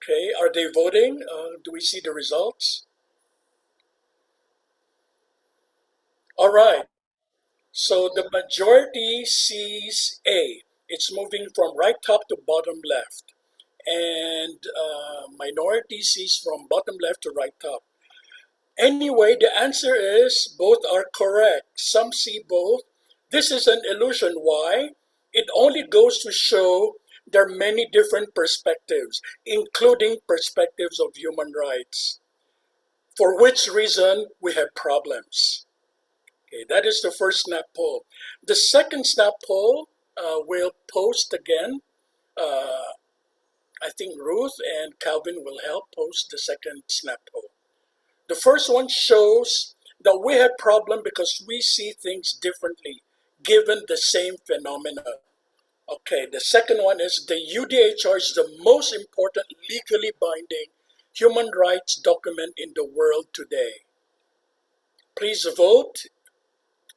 Okay, are they voting? Do we see the results? All right, so the majority sees A. It's moving from right top to bottom left. And minority sees from bottom left to right top. Anyway, the answer is both are correct. Some see both. This is an illusion. Why? It only goes to show there are many different perspectives, including perspectives of human rights, for which reason we have problems. Okay, that is the first snap poll. The second snap poll will post again. Uh, I think Ruth and Calvin will help post the second snap poll. The first one shows that we have problem because we see things differently given the same phenomena. Okay, the second one is the UDHR is the most important legally binding human rights document in the world today. Please vote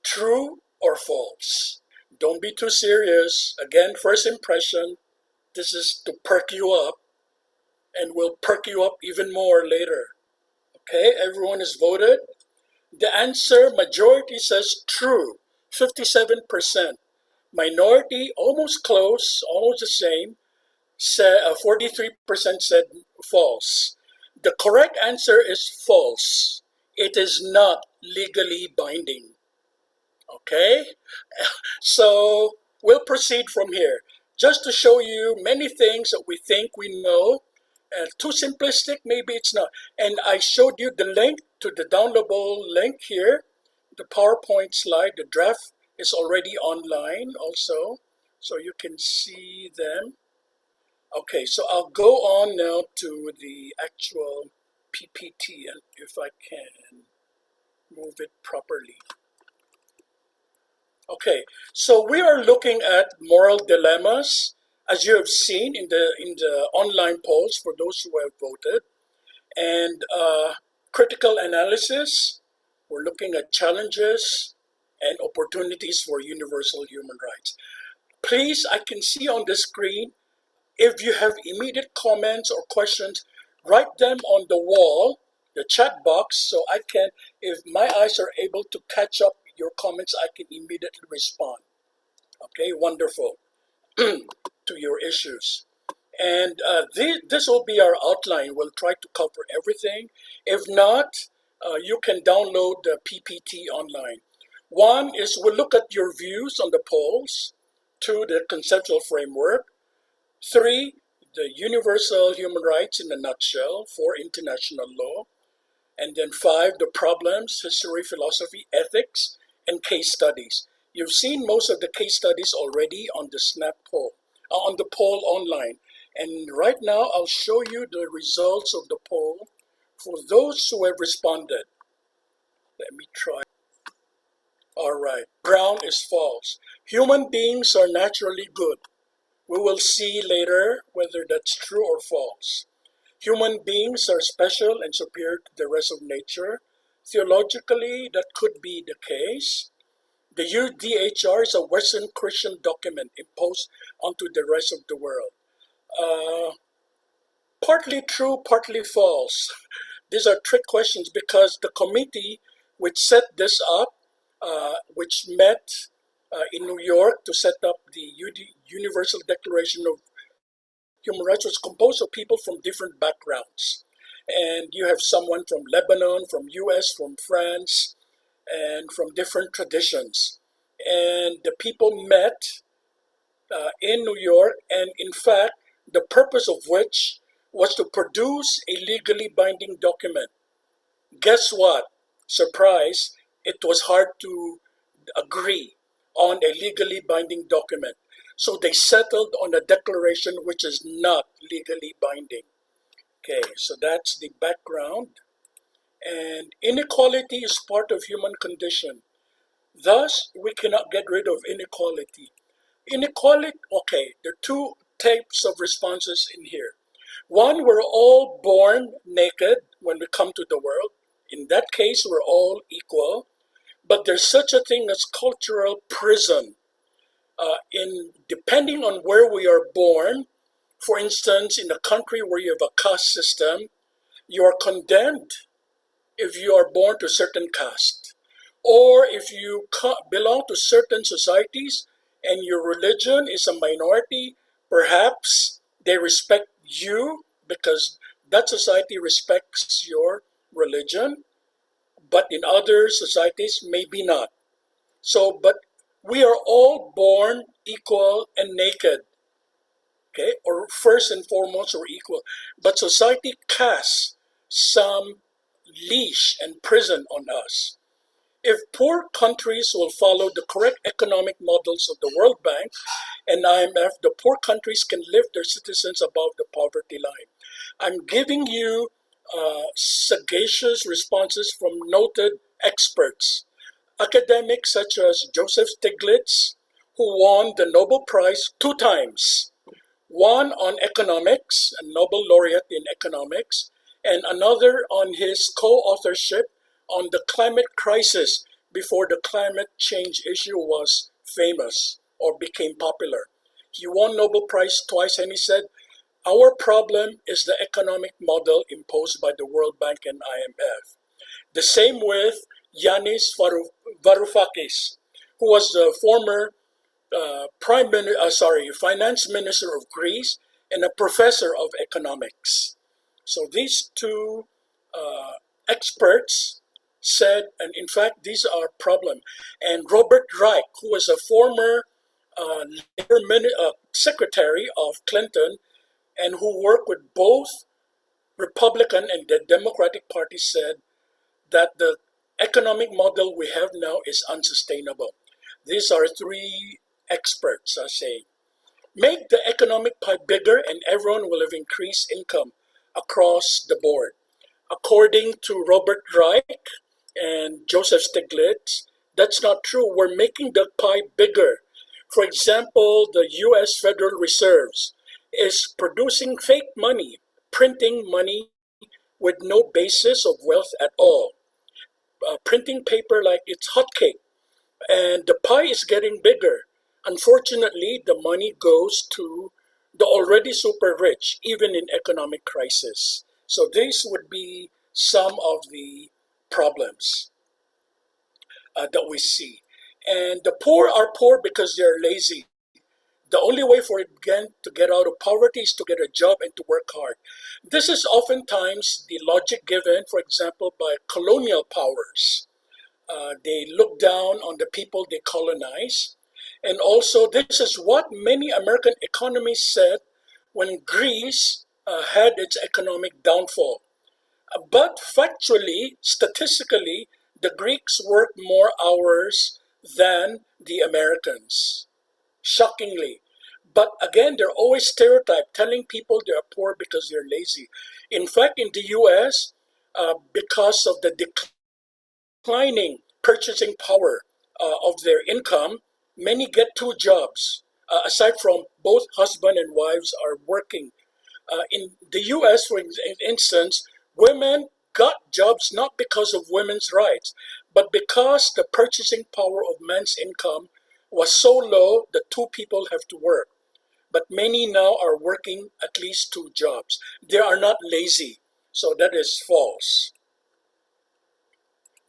true or false. Don't be too serious. Again, first impression, this is to perk you up and will perk you up even more later. Okay, everyone has voted. The answer, majority says true, 57%. Minority, almost close, almost the same, 43% said false. The correct answer is false. It is not legally binding. Okay, so we'll proceed from here. Just to show you many things that we think we know, too simplistic, maybe it's not. And I showed you the link to the downloadable link here, the PowerPoint slide, the draft is already online also, so you can see them. Okay, so I'll go on now to the actual PPT, and if I can move it properly. Okay, so we are looking at moral dilemmas, as you have seen in the online polls for those who have voted, and critical analysis. We're looking at challenges and opportunities for universal human rights. Please, I can see on the screen, if you have immediate comments or questions, write them on the wall, the chat box, so I can, if my eyes are able to catch up your comments, I can immediately respond. Okay, wonderful, to your issues. And this will be our outline. We'll try to cover everything. If not, you can download the PPT online. One is we'll look at your views on the polls. Two, the conceptual framework. Three, the universal human rights in a nutshell. Four, international law. And then five, the problems, history, philosophy, ethics, and case studies. You've seen most of the case studies already on the snap poll, on the poll online. And right now, I'll show you the results of the poll for those who have responded. Let me try. All right, ground is false. Human beings are naturally good. We will see later whether that's true or false. Human beings are special and superior to the rest of nature. Theologically, that could be the case. The UDHR is a Western Christian document imposed onto the rest of the world. Partly true, partly false. These are trick questions because the committee which set this up, which met in New York to set up the Universal Declaration of Human Rights, was composed of people from different backgrounds. And you have someone from Lebanon, from US, from France, and from different traditions. And the people met in New York, and in fact, the purpose of which was to produce a legally binding document. Guess what? Surprise, it was hard to agree on a legally binding document. So they settled on a declaration which is not legally binding. Okay, so that's the background. And inequality is part of human condition. Thus, we cannot get rid of inequality. Inequality, okay, there are two types of responses in here. One, we're all born naked when we come to the world. In that case, we're all equal. But there's such a thing as cultural prison. Depending on where we are born, For instance, in a country where you have a caste system, you are condemned if you are born to a certain caste. Or if you belong to certain societies and your religion is a minority, perhaps they respect you because that society respects your religion, but in other societies, maybe not. So, but we are all born equal and naked, okay? Or first and foremost, we're equal. But society casts some leash and prison on us. If poor countries will follow the correct economic models of the World Bank and IMF, the poor countries can lift their citizens above the poverty line. I'm giving you sagacious responses from noted experts, academics such as Joseph Stiglitz, who won the Nobel Prize 2 times, one on economics, a Nobel laureate in economics, and another on his co-authorship on the climate crisis before the climate change issue was famous or became popular. He won Nobel Prize twice and he said, our problem is the economic model imposed by the World Bank and IMF. The same with Varoufakis, who was the former finance minister of Greece and a professor of economics. So these two experts said, and in fact, these are problem. And Robert Reich, who was a former secretary of Clinton and who worked with both Republican and the Democratic Party, said that the economic model we have now is unsustainable. These are three experts are saying. Make the economic pie bigger and everyone will have increased income across the board. According to Robert Reich and Joseph Stiglitz, that's not true. We're making the pie bigger. For example, the US Federal Reserves is producing fake money, printing money with no basis of wealth at all. Printing paper like it's hotcake, and the pie is getting bigger. Unfortunately, the money goes to the already super rich, even in economic crisis. So these would be some of the problems that we see. And the poor are poor because they're lazy. The only way for it again to get out of poverty is to get a job and to work hard. This is oftentimes the logic given, for example, by colonial powers. They look down on the people they colonize. And also, this is what many American economists said when Greece had its economic downfall. But factually, statistically, the Greeks worked more hours than the Americans, shockingly. But again, they're always stereotyped, telling people they are poor because they're lazy. In fact, in the US, because of the declining purchasing power of their income, many get 2 jobs. Aside from both husband and wives are working. In the US, for instance, women got jobs not because of women's rights, but because the purchasing power of men's income was so low that 2 people have to work. But many now are working at least 2 jobs. They are not lazy, so that is false.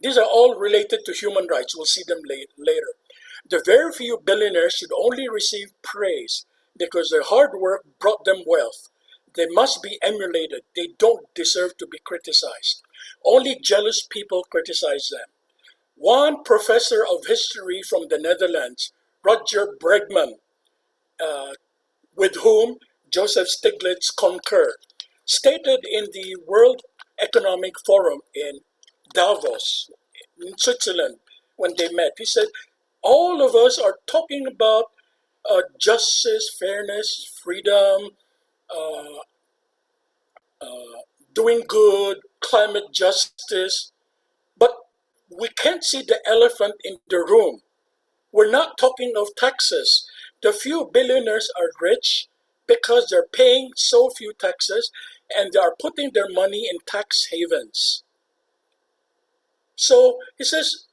These are all related to human rights. We'll see them later. The very few billionaires should only receive praise because their hard work brought them wealth. They must be emulated. They don't deserve to be criticized. Only jealous people criticize them. One professor of history from the Netherlands, Roger Bregman, with whom Joseph Stiglitz concurred, stated in the World Economic Forum in Davos, in Switzerland, when they met, he said, all of us are talking about justice, fairness, freedom, doing good, climate justice, but we can't see the elephant in the room. We're not talking of taxes. The few billionaires are rich because they're paying so few taxes and they are putting their money in tax havens. So he says,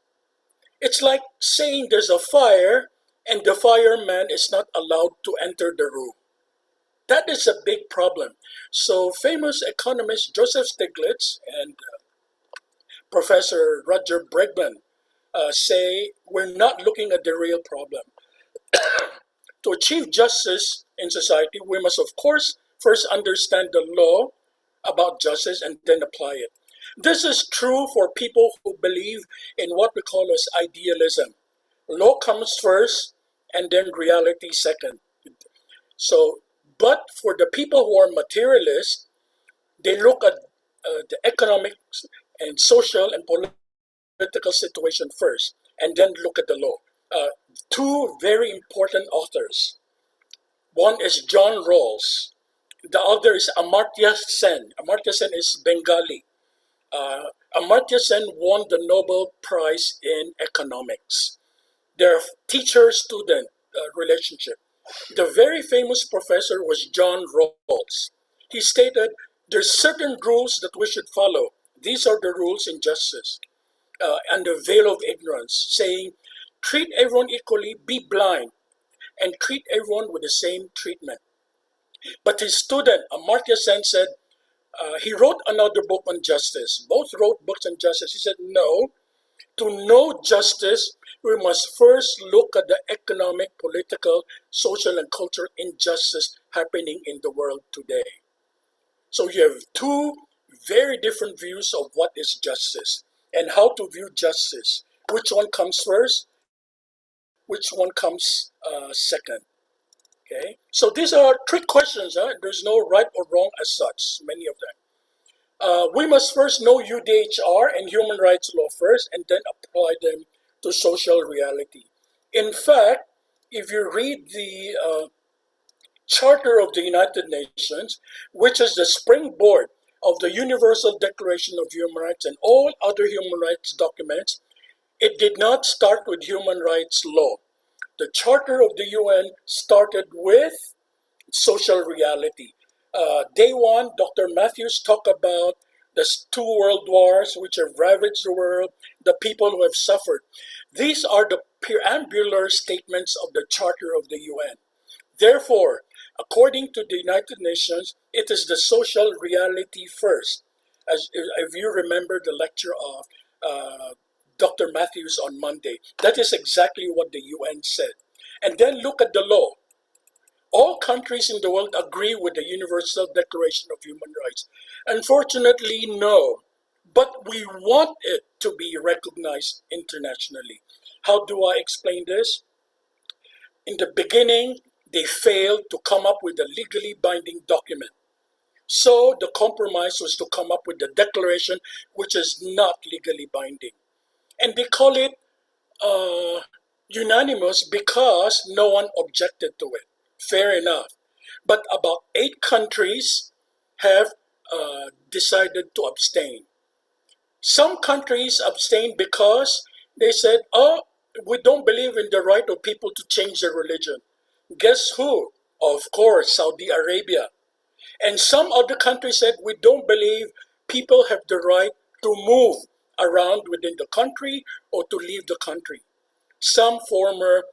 it's like saying there's a fire and the fireman is not allowed to enter the room. That is a big problem. So famous economist Joseph Stiglitz and Professor Roger Bregman say we're not looking at the real problem. To achieve justice in society, we must, of course, first understand the law about justice and then apply it. This is true for people who believe in what we call as idealism. Law comes first and then reality second. So, but for the people who are materialists, they look at the economic and social and political situation first and then look at the law. Two very important authors. One is John Rawls. The other is Amartya Sen. Amartya Sen is Bengali. Amartya Sen won the Nobel Prize in economics. Their teacher-student relationship. The very famous professor was John Rawls. He stated, there's certain rules that we should follow. These are the rules in justice. And the veil of ignorance, saying, treat everyone equally, be blind, and treat everyone with the same treatment. But his student, Amartya Sen, said, he wrote another book on justice. Both wrote books on justice. He said, no, to know justice, we must first look at the economic, political, social, and cultural injustice happening in the world today. So you have two very different views of what is justice and how to view justice. Which one comes first? Which one comes second? Okay. So these are trick questions. There's no right or wrong as such, many of them. We must first know UDHR and human rights law first and then apply them to social reality. In fact, if you read the Charter of the United Nations, which is the springboard of the Universal Declaration of Human Rights and all other human rights documents, it did not start with human rights law. The Charter of the UN started with social reality. Day one, Dr. Matthews talked about the two world wars which have ravaged the world, the people who have suffered. These are the preambular statements of the Charter of the UN. Therefore, according to the United Nations, it is the social reality first. As if you remember the lecture of Dr. Matthews on Monday, that is exactly what the UN said. And then look at the law. All countries in the world agree with the Universal Declaration of Human Rights. Unfortunately, no. But we want it to be recognized internationally. How do I explain this? In the beginning, they failed to come up with a legally binding document. So the compromise was to come up with a declaration which is not legally binding. And they call it unanimous because no one objected to it. Fair enough. But about 8 countries have decided to abstain. Some countries abstained because they said, oh, we don't believe in the right of people to change their religion. Guess who? Of course, Saudi Arabia. And some other countries said, we don't believe people have the right to move around within the country or to leave the country. Some former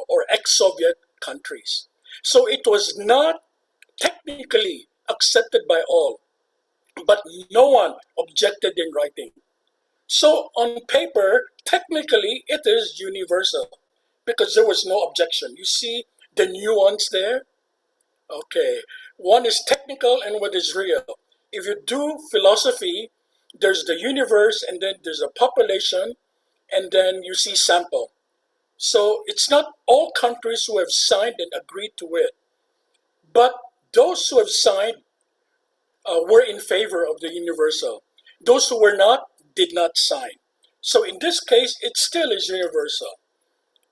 or ex-Soviet countries. So it was not technically accepted by all, but no one objected in writing. So on paper, technically, it is universal because there was no objection. You see the nuance there? Okay. One is technical and one is real. If you do philosophy, there's the universe and then there's a population and then you see sample. So it's not all countries who have signed and agreed to it, but those who have signed were in favor of the universal. Those who were not did not sign. So in this case, it still is universal.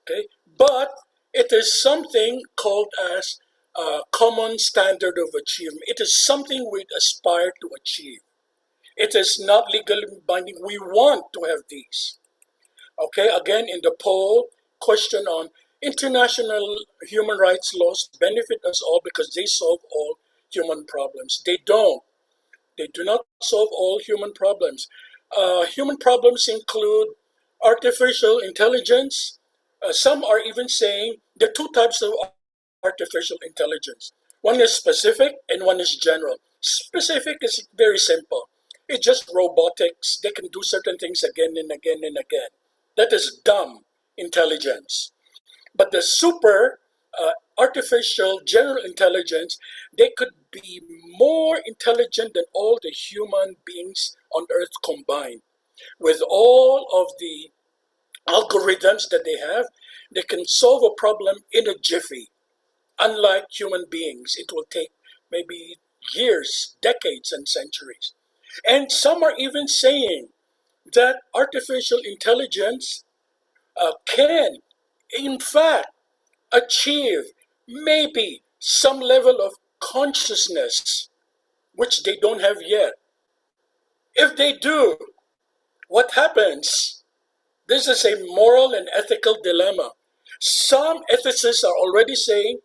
Okay, but it is something called as a common standard of achievement. It is something we aspire to achieve. It is not legally binding. We want to have these. Okay, again, in the poll, question on international human rights laws benefit us all because they solve all human problems. They don't. They do not solve all human problems. Human problems include artificial intelligence. Some are even saying there are 2 types of artificial intelligence. One is specific and one is general. Specific is very simple. It's just robotics. They can do certain things again and again and again. That is dumb intelligence. But the super artificial general intelligence, they could be more intelligent than all the human beings on Earth combined. With all of the algorithms that they have, they can solve a problem in a jiffy. Unlike human beings, it will take maybe years, decades, and centuries. And some are even saying that artificial intelligence can, in fact, achieve maybe some level of consciousness, which they don't have yet. If they do, what happens? This is a moral and ethical dilemma. Some ethicists are already saying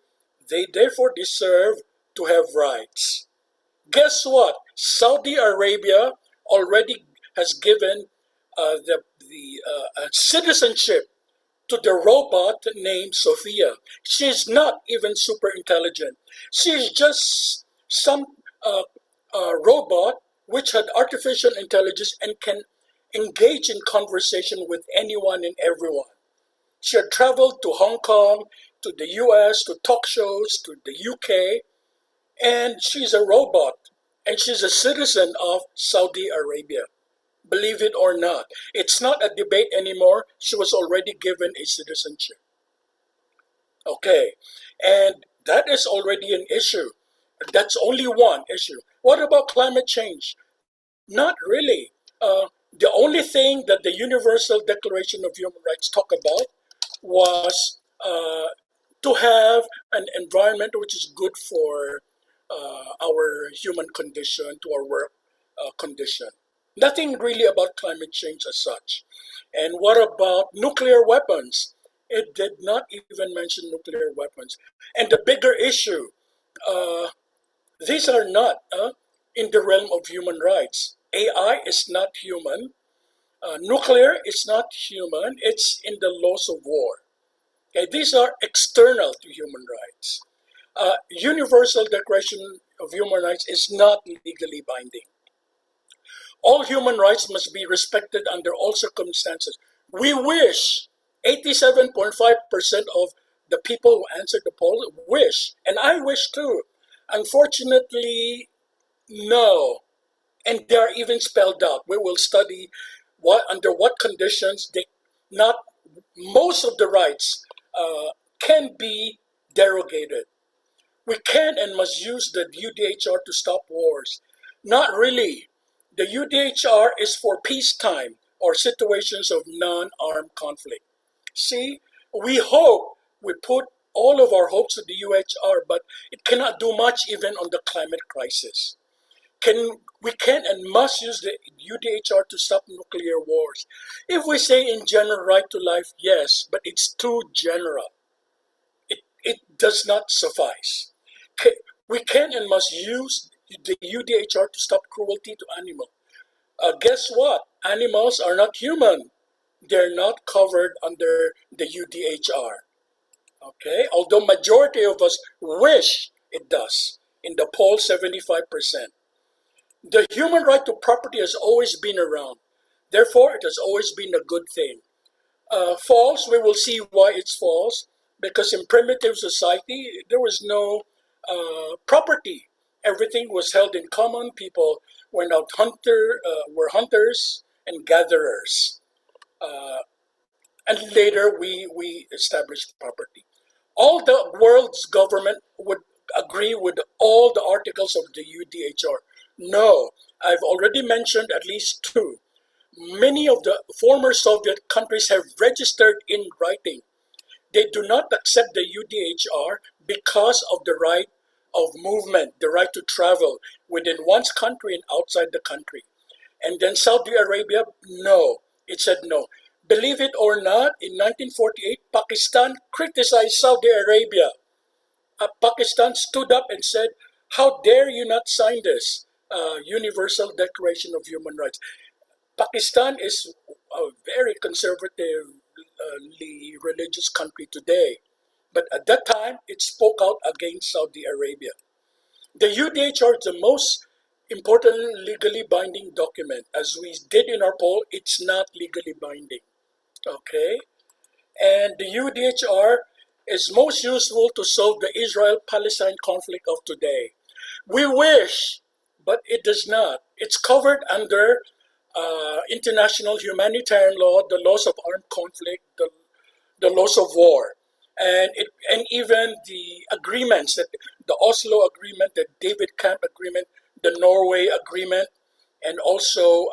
they therefore deserve to have rights. Guess what? Saudi Arabia already has given the citizenship to the robot named Sophia. She's not even super intelligent. She's just some uh, robot which had artificial intelligence and can engage in conversation with anyone and everyone. She had traveled to Hong Kong, to the US, to talk shows, to the UK, and she's a robot. And she's a citizen of Saudi Arabia. Believe it or not. It's not a debate anymore. She was already given a citizenship. Okay. And that is already an issue. That's only one issue. What about climate change? Not really. The only thing that the Universal Declaration of Human Rights talked about was to have an environment which is good for our human condition, to our work condition. Nothing really about climate change as such. And what about nuclear weapons? It did not even mention nuclear weapons. And the bigger issue, uh, these are not in the realm of human rights. AI is not human. Nuclear is not human. It's in the laws of war. Okay, these are external to human rights. Universal Declaration of Human Rights is not legally binding. All human rights must be respected under all circumstances. We wish 87.5% of the people who answered the poll wish, and I wish too. Unfortunately, no. And they are even spelled out. We will study what under what conditions they not most of the rights can be derogated. We can and must use the UDHR to stop wars. Not really. The UDHR is for peacetime or situations of non-armed conflict. See, we hope, we put all of our hopes to the UHR, but it cannot do much even on the climate crisis. We can and must use the UDHR to stop nuclear wars. If we say in general right to life, yes, but it's too general. It does not suffice. We can and must use the UDHR to stop cruelty to animals. Guess what? Animals are not human. They're not covered under the UDHR. Okay, although majority of us wish it does. In the poll, 75%. The human right to property has always been around. Therefore, it has always been a good thing. False, we will see why it's false, because in primitive society, there was no property. Everything was held in common. People were hunters and gatherers. Uh, and later we established property. All the world's government would agree with all the articles of the UDHR. No, I've already mentioned at least two. Many of the former Soviet countries have registered in writing. They do not accept the UDHR because of the right of movement, the right to travel within one's country and outside the country. And then Saudi Arabia, no, it said no. Believe it or not, in 1948, Pakistan criticized Saudi Arabia. Pakistan stood up and said, how dare you not sign this Universal Declaration of Human Rights? Pakistan is a very conservatively religious country today. But at that time, it spoke out against Saudi Arabia. The UDHR is the most important legally binding document. As we did in our poll, it's not legally binding. Okay? And the UDHR is most useful to solve the Israel-Palestine conflict of today. We wish, but it does not. It's covered under international humanitarian law, the laws of armed conflict, the laws of war, and even the agreements, that the Oslo Agreement, the David Camp Agreement, the Norway Agreement, and also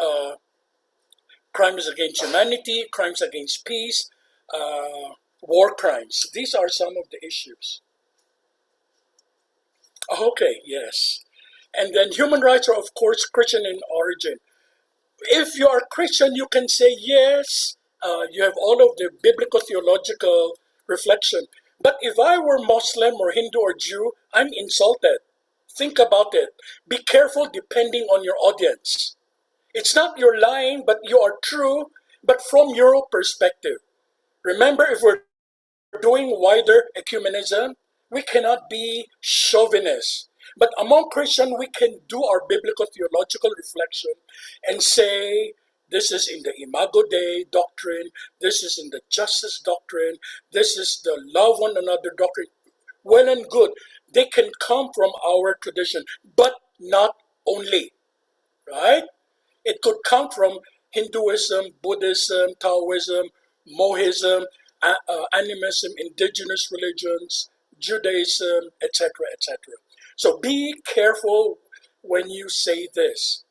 crimes against humanity, crimes against peace, war crimes. These are some of the issues. Okay, yes. And then human rights are, of course, Christian in origin. If you are Christian, you can say yes, you have all of the biblical theological reflection. But if I were Muslim or Hindu or Jew, I'm insulted. Think about it. Be careful depending on your audience. It's not you're lying, but you are true, but from your perspective. Remember, if we're doing wider ecumenism, we cannot be chauvinists. But among Christians, we can do our biblical theological reflection and say, this is in the Imago Dei doctrine, this is in the justice doctrine, this is the love one another doctrine. Well and good. They can come from our tradition, but not only, right? It could come from Hinduism, Buddhism, Taoism, Mohism, animism, indigenous religions, Judaism, etc., etc. So be careful when you say this,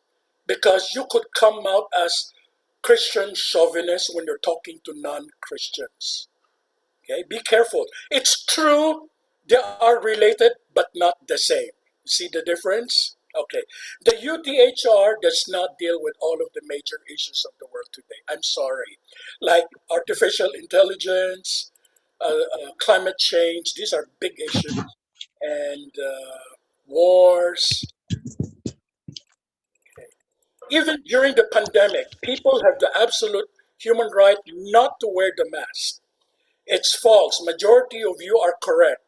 because you could come out as Christian chauvinist when you're talking to non-Christians. Okay, be careful. It's true, they are related, but not the same. See the difference? Okay. The UDHR does not deal with all of the major issues of the world today. I'm sorry. Like artificial intelligence, climate change, these are big issues. And wars. Okay. Even during the pandemic, people have the absolute human right not to wear the mask. It's false. Majority of you are correct.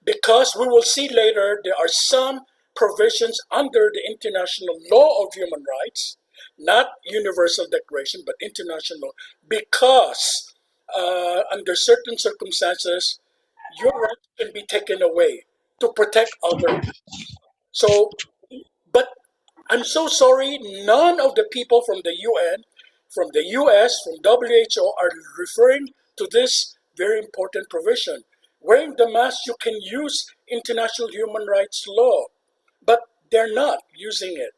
Because we will see later, there are some provisions under the international law of human rights, not universal declaration, but international law, because under certain circumstances, your rights can be taken away to protect others. So, but I'm so sorry, none of the people from the UN, from the US, from WHO are referring to this very important provision. Wearing the mask, you can use international human rights law, but they're not using it.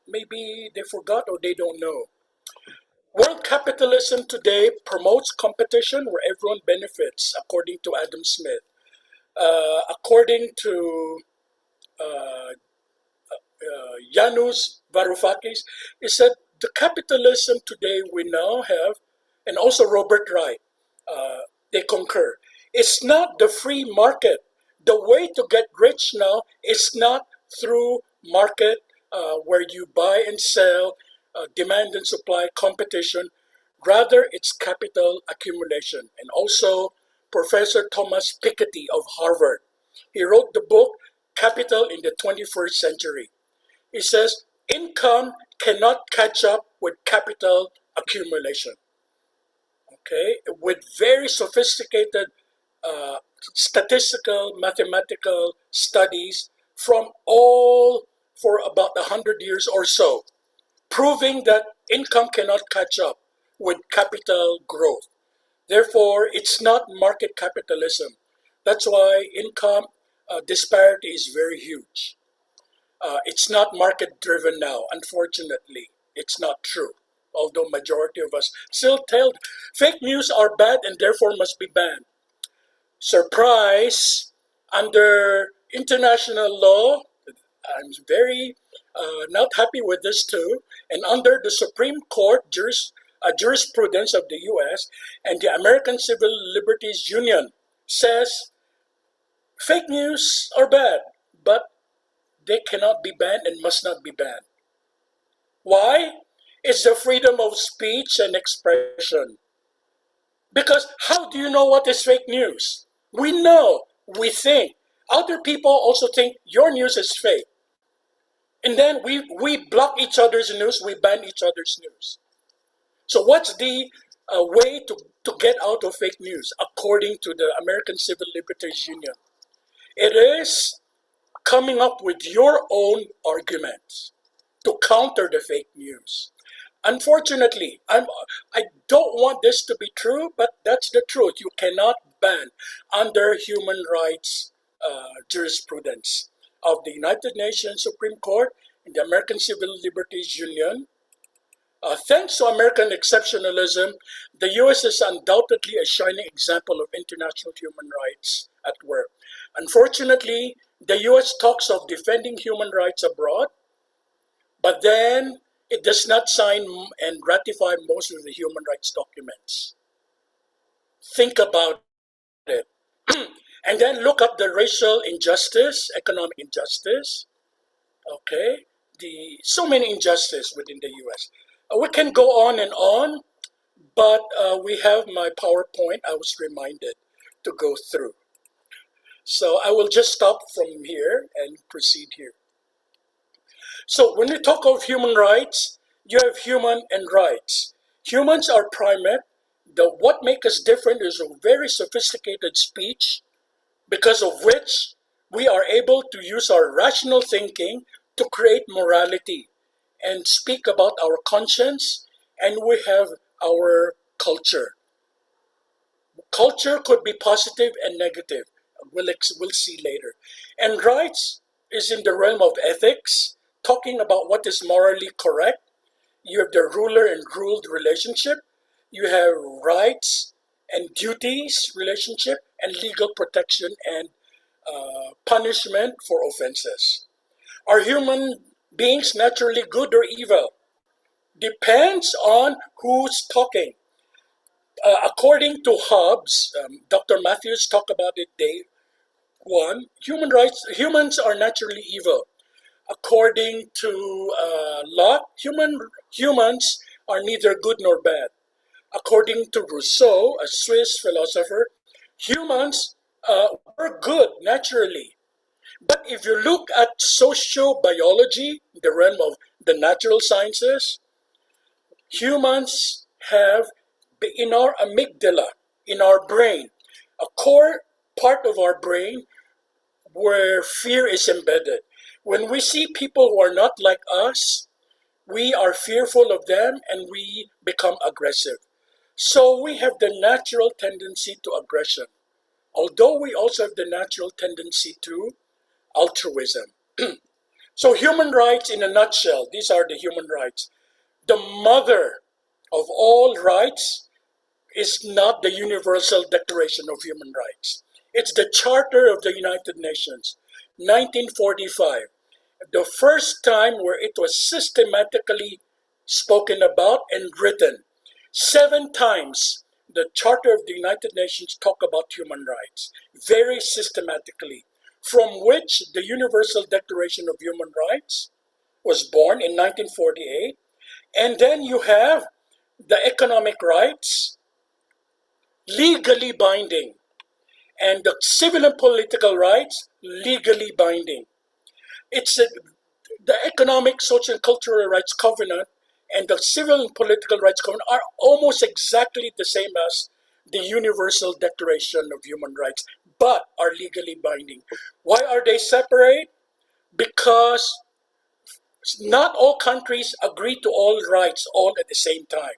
Maybe they forgot or they don't know. World capitalism today promotes competition where everyone benefits, according to Adam Smith. According to Janusz Varoufakis, he said the capitalism today we now have, and also Robert Wright, they concur. It's not the free market. The way to get rich now is not through market where you buy and sell, demand and supply, competition. Rather, it's capital accumulation. And also, Professor Thomas Piketty of Harvard. He wrote the book Capital in the 21st Century. He says income cannot catch up with capital accumulation. Okay, with very sophisticated statistical, mathematical studies from all for about 100 years or so, proving that income cannot catch up with capital growth. Therefore, it's not market capitalism. That's why income disparity is very huge. It's not market driven now, unfortunately. It's not true. Although majority of us still tell fake news are bad and therefore must be banned. Surprise, under international law, I'm very not happy with this too, and under the Supreme Court jurisprudence of the US and the American Civil Liberties Union says fake news are bad, but they cannot be banned and must not be banned. Why? It's the freedom of speech and expression. Because how do you know what is fake news? We know, we think. Other people also think your news is fake. And then we block each other's news, we ban each other's news. So what's the way to get out of fake news according to the American Civil Liberties Union? It is coming up with your own arguments to counter the fake news. Unfortunately, I don't want this to be true, but that's the truth. You cannot ban under human rights jurisprudence of the United Nations Supreme Court and the American Civil Liberties Union. Thanks to American exceptionalism, the US is undoubtedly a shining example of international human rights at work. Unfortunately, the US talks of defending human rights abroad, but then it does not sign and ratify most of the human rights documents. Think about it. And then look up the racial injustice, economic injustice, okay? So many injustice within the US. We can go on and on, but we have my PowerPoint I was reminded to go through. So I will just stop from here and proceed here. So when we talk of human rights, you have human and rights. Humans are primate. What makes us different is a very sophisticated speech, because of which we are able to use our rational thinking to create morality and speak about our conscience, and we have our culture. Culture could be positive and negative. We'll see later. And rights is in the realm of ethics, talking about what is morally correct. You have the ruler and ruled relationship. You have rights and duties relationship, and legal protection and punishment for offenses. Are human beings naturally good or evil? Depends on who's talking. According to Hobbes, Dr. Matthews talked about it day one. Humans are naturally evil. According to Locke, humans are neither good nor bad. According to Rousseau, a Swiss philosopher, humans were good naturally. But if you look at sociobiology, the realm of the natural sciences, humans have in our amygdala, in our brain, a core part of our brain where fear is embedded. When we see people who are not like us, we are fearful of them and we become aggressive. So we have the natural tendency to aggression, although we also have the natural tendency to altruism. So human rights in a nutshell, these are the human rights. The mother of all rights is not the Universal Declaration of Human Rights. It's the Charter of the United Nations, 1945. The first time where it was systematically spoken about and written. 7 times the Charter of the United Nations talk about human rights, very systematically, from which the Universal Declaration of Human Rights was born in 1948. And then you have the economic rights, legally binding, and the civil and political rights, legally binding. It's the Economic, Social, and Cultural Rights Covenant and the Civil and Political Rights Covenant are almost exactly the same as the Universal Declaration of Human Rights, but are legally binding. Why are they separate? Because not all countries agree to all rights all at the same time.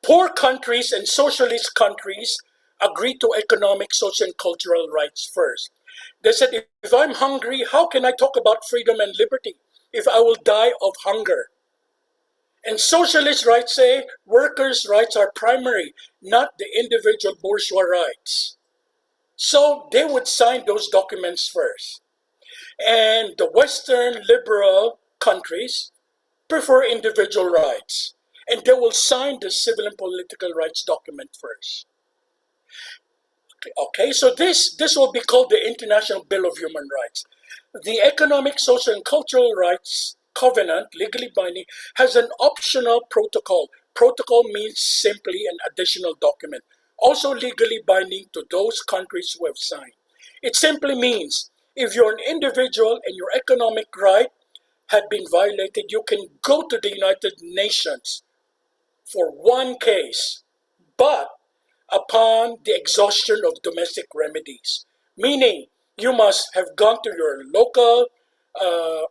Poor countries and socialist countries agree to economic, social, and cultural rights first. They said, if I'm hungry, how can I talk about freedom and liberty if I will die of hunger? And socialist rights say workers' rights are primary, not the individual bourgeois rights. So they would sign those documents first. And the Western liberal countries prefer individual rights, and they will sign the civil and political rights document first. Okay, so this will be called the International Bill of Human Rights. The Economic, Social, and Cultural Rights Covenant, legally binding, has an optional protocol. Protocol means simply an additional document, also legally binding to those countries who have signed. It simply means If you're an individual and your economic right had been violated, you can go to the United Nations for one case, but upon the exhaustion of domestic remedies, meaning you must have gone to your local uh,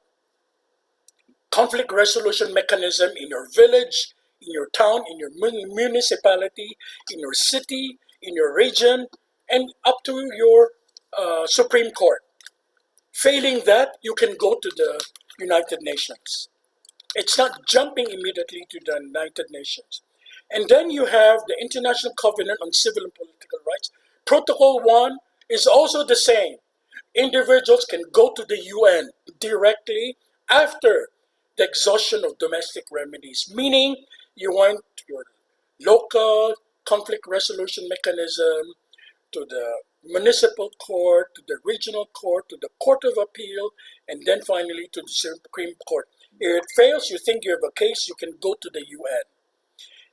conflict resolution mechanism in your village, in your town, in your municipality, in your city, in your region, and up to your Supreme Court. Failing that, you can go to the United Nations. It's not jumping immediately to the United Nations. And then you have the International Covenant on Civil and Political Rights. Protocol 1 is also the same. Individuals can go to the UN directly after the exhaustion of domestic remedies, meaning you went to your local conflict resolution mechanism, to the municipal court, to the regional court, to the Court of Appeal, and then finally to the Supreme Court. If it fails, you think you have a case, you can go to the UN.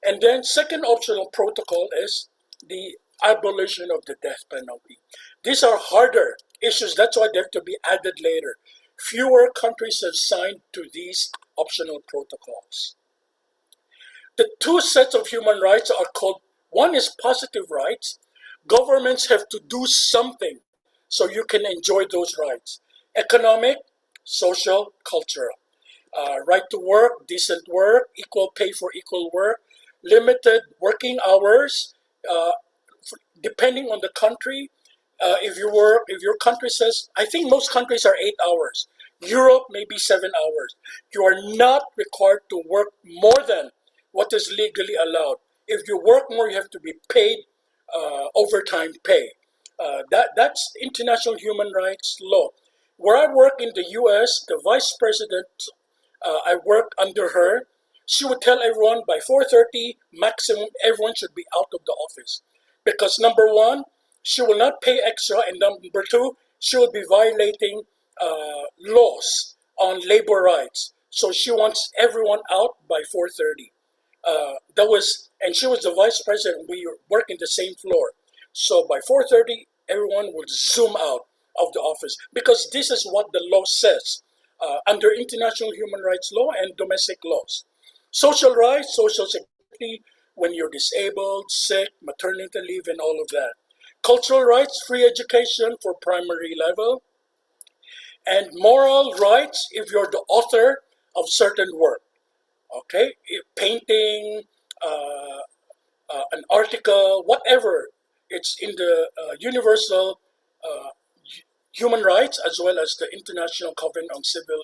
And then second optional protocol is the abolition of the death penalty. These are harder issues, that's why they have to be added later. Fewer countries have signed to these optional protocols. The two sets of human rights are called, one is positive rights. Governments have to do something so you can enjoy those rights. Economic, social, cultural. Right to work, decent work, equal pay for equal work, limited working hours, uh, depending on the country. If your country says, I think most countries are 8 hours. Europe maybe 7 hours. You are not required to work more than what is legally allowed. If you work more, you have to be paid overtime pay. That's international human rights law. Where I work in the U.S., the vice president, I work under her. She would tell everyone by 4:30 maximum, everyone should be out of the office, because number one, she will not pay extra, and number two, she will be violating laws on labor rights. So she wants everyone out by 4:30. And she was the vice president. We work in the same floor. So by 4:30, everyone would zoom out of the office because this is what the law says under international human rights law and domestic laws. Social rights, social security, when you're disabled, sick, maternity leave, and all of that. Cultural rights, free education for primary level, and moral rights if you're the author of certain work. Okay, painting, an article, whatever. It's in the universal human rights as well as the International Covenant on Civil,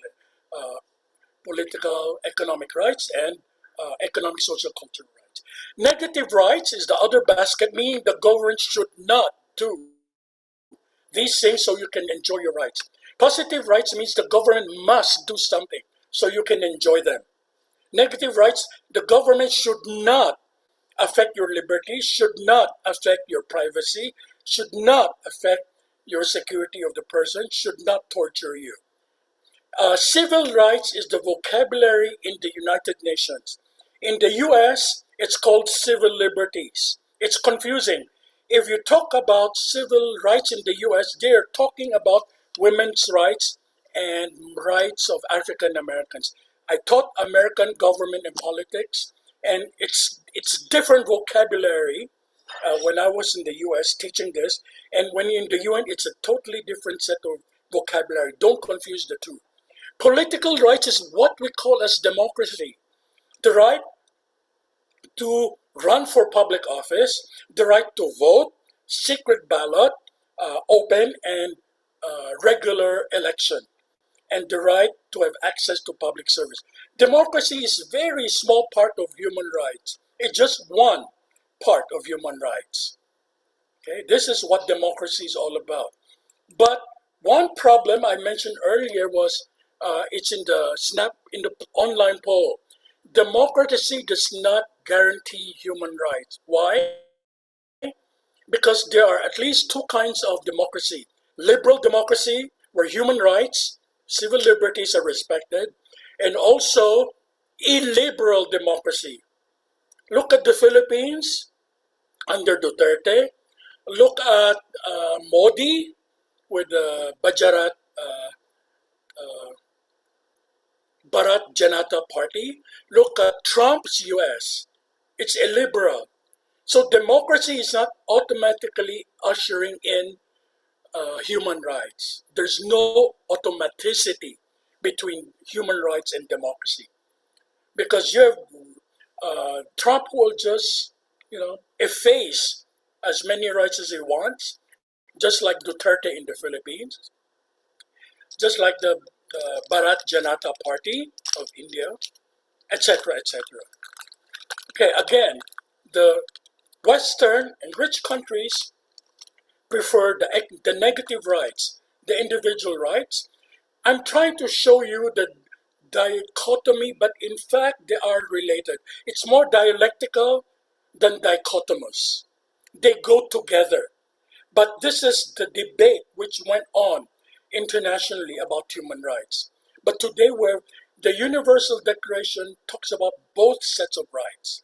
uh, Political, Economic Rights, and Economic, Social, Cultural Rights. Negative rights is the other basket, meaning the government should not do these things so you can enjoy your rights. Positive rights means the government must do something so you can enjoy them. Negative rights, the government should not affect your liberty, should not affect your privacy, should not affect your security of the person, should not torture you. Civil rights is the vocabulary in the United Nations. In the US, it's called civil liberties. It's confusing. If you talk about civil rights in the US, they're talking about women's rights and rights of African Americans. I taught American government and politics, and it's different vocabulary when I was in the US teaching this, and when you're in the UN, it's a totally different set of vocabulary. Don't confuse the two. Political rights is what we call as democracy. The right to run for public office, the right to vote, secret ballot, open and regular election, and the right to have access to public service. Democracy is a very small part of human rights. It's just one part of human rights. Okay, this is what democracy is all about. But one problem I mentioned earlier was it's in the online poll. Democracy does not guarantee human rights. Why? Because there are at least two kinds of democracy. Liberal democracy, where human rights, civil liberties are respected, and also illiberal democracy. Look at the Philippines under Duterte. Look at Modi. with the Bharat Janata Party. Look at Trump's US. It's illiberal. So democracy is not automatically ushering in human rights. There's no automaticity between human rights and democracy because you have Trump will just efface as many rights as he wants, just like Duterte in the Philippines, just like the Bharat Janata Party of India, etc., etc. Okay, again, the Western and rich countries prefer the negative rights, the individual rights. I'm trying to show you the dichotomy, but in fact, they are related. It's more dialectical than dichotomous. They go together. But this is the debate which went on internationally about human rights. But today, where the Universal Declaration talks about both sets of rights.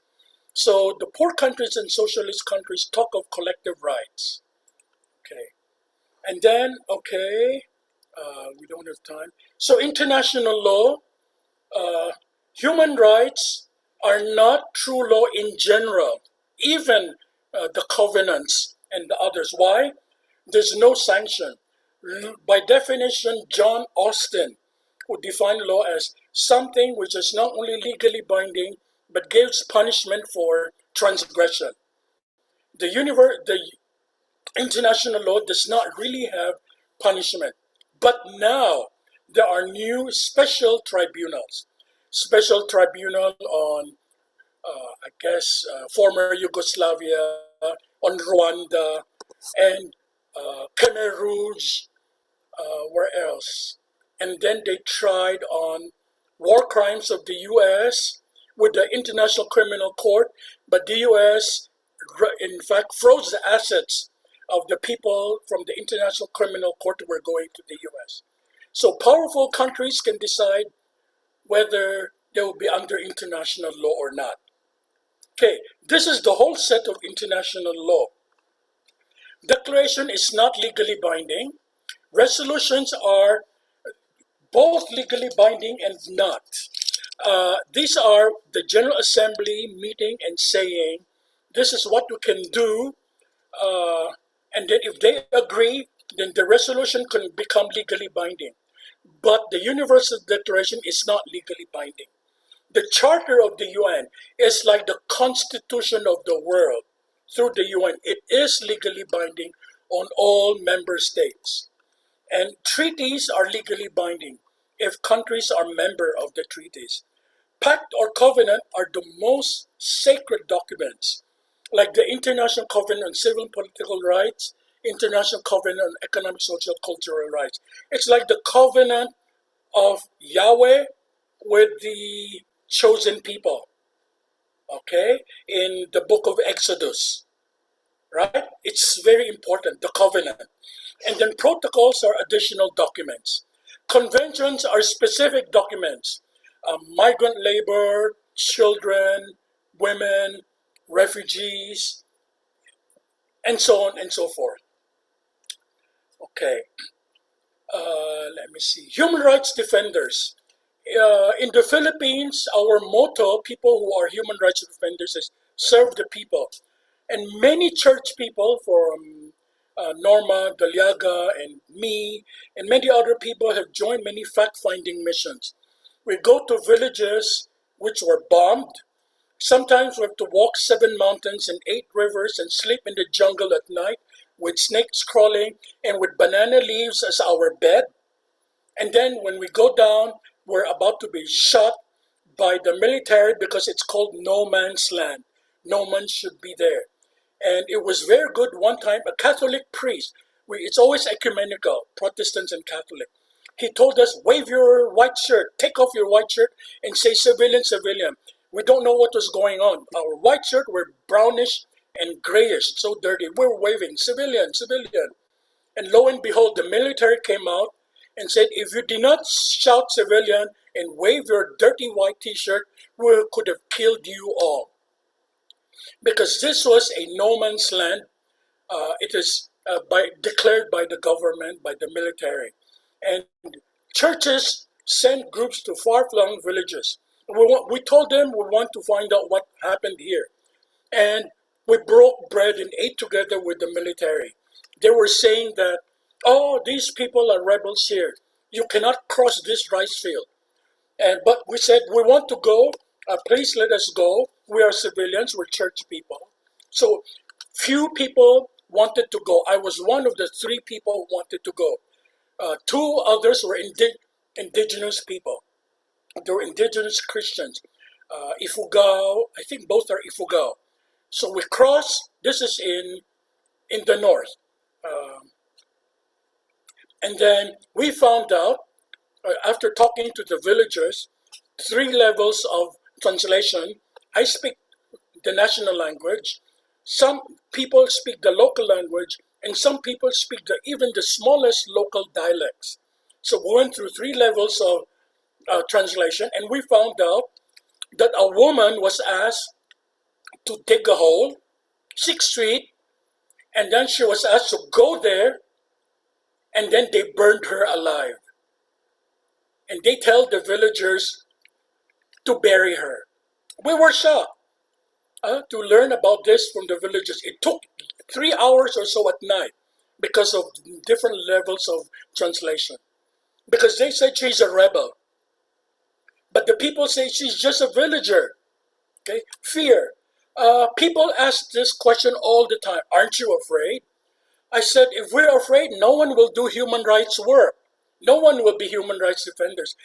So the poor countries and socialist countries talk of collective rights. Okay. And then, we don't have time. So international law, human rights are not true law in general, even the covenants and the others. Why? There's no sanction. By definition, John Austin would define law as something which is not only legally binding, but gives punishment for transgression. The international law does not really have punishment. But now there are new special tribunals. Special tribunal on, former Yugoslavia, on Rwanda, and Khmer Rouge, where else? And then they tried on war crimes of the U.S. with the International Criminal Court, but the U.S. in fact froze the assets of the people from the International Criminal Court who were going to the U.S. So powerful countries can decide whether they will be under international law or not. Okay, this is the whole set of international law. Declaration is not legally binding. Resolutions are both legally binding and not. These are the General Assembly meeting and saying, this is what we can do, and then if they agree, then the resolution can become legally binding. But the Universal Declaration is not legally binding. The Charter of the UN is like the constitution of the world through the UN. It is legally binding on all member states. And treaties are legally binding if countries are member of the treaties. Pact or covenant are the most sacred documents, like the International Covenant on Civil and Political Rights, International Covenant on Economic, Social, Cultural Rights. It's like the covenant of Yahweh with the chosen people, okay, in the book of Exodus, right? It's very important, the covenant. And then protocols are additional documents. Conventions are specific documents. Migrant labor, children, women, refugees, and so on and so forth. Okay, let me see. Human rights defenders. In the Philippines, our motto, people who are human rights defenders, is serve the people. And many church people from Norma, Daliaga, and me, and many other people have joined many fact-finding missions. We go to villages which were bombed. Sometimes we have to walk 7 mountains and 8 rivers and sleep in the jungle at night with snakes crawling and with banana leaves as our bed. And then when we go down, we're about to be shot by the military because it's called no man's land. No man should be there. And it was very good one time, a Catholic priest, it's always ecumenical, Protestants and Catholic. He told us, wave your white shirt, take off your white shirt and say civilian, civilian. We don't know what was going on. Our white shirt were brownish and grayish, so dirty. We were waving, civilian, civilian. And lo and behold, the military came out and said, if you did not shout civilian and wave your dirty white t-shirt, we could have killed you all. Because this was a no man's land. It is declared by the government, by the military. And churches sent groups to far-flung villages. We told them we want to find out what happened here. And we broke bread and ate together with the military. They were saying that, oh, these people are rebels here. You cannot cross this rice field. But we said, we want to go. Please let us go. We are civilians. We're church people. So few people wanted to go. I was one of the 3 people who wanted to go. 2 others were indigenous people. They were indigenous Christians. Ifugao, I think both are Ifugao. So we crossed. This is in the north. And then we found out, after talking to the villagers, 3 levels of translation. I speak the national language. Some people speak the local language, and some people speak even the smallest local dialects. So we went through 3 levels of translation, and we found out that a woman was asked to dig a hole 6 feet, and then she was asked to go there, and then they burned her alive. And they tell the villagers to bury her. We were shocked to learn about this from the villagers. It took 3 hours or so at night because of different levels of translation. Because they said she's a rebel. But the people say she's just a villager. Okay, fear. People ask this question all the time. Aren't you afraid? I said, if we're afraid, no one will do human rights work. No one will be human rights defenders.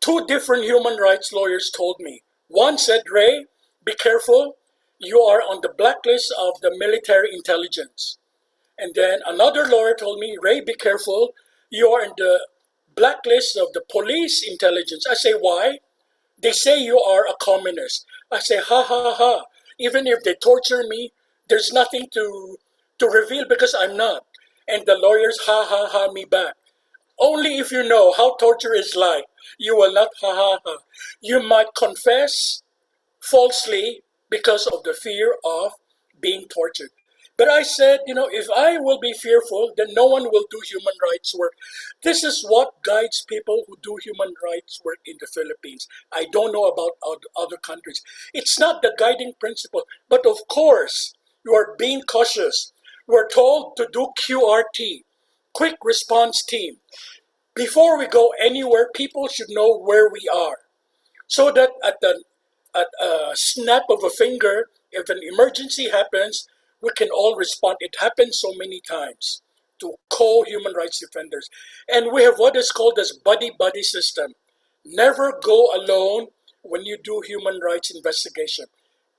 2 different human rights lawyers told me. One said, Ray, be careful. You are on the blacklist of the military intelligence. And then another lawyer told me, Ray, be careful. You are in the blacklist of the police intelligence. I say, why? They say you are a communist. I say, ha, ha, ha. Even if they torture me, there's nothing to reveal because I'm not. And the lawyers, ha, ha, ha, me back. Only if you know how torture is like, you will not, ha, ha, ha. You might confess falsely because of the fear of being tortured. But I said, if I will be fearful, then no one will do human rights work. This is what guides people who do human rights work in the Philippines. I don't know about other countries. It's not the guiding principle, but of course, you are being cautious. We're told to do QRT, quick response team. Before we go anywhere, people should know where we are, so that at a snap of a finger, if an emergency happens, we can all respond. It happens so many times to co-human rights defenders. And we have what is called as buddy-buddy system. Never go alone when you do human rights investigation.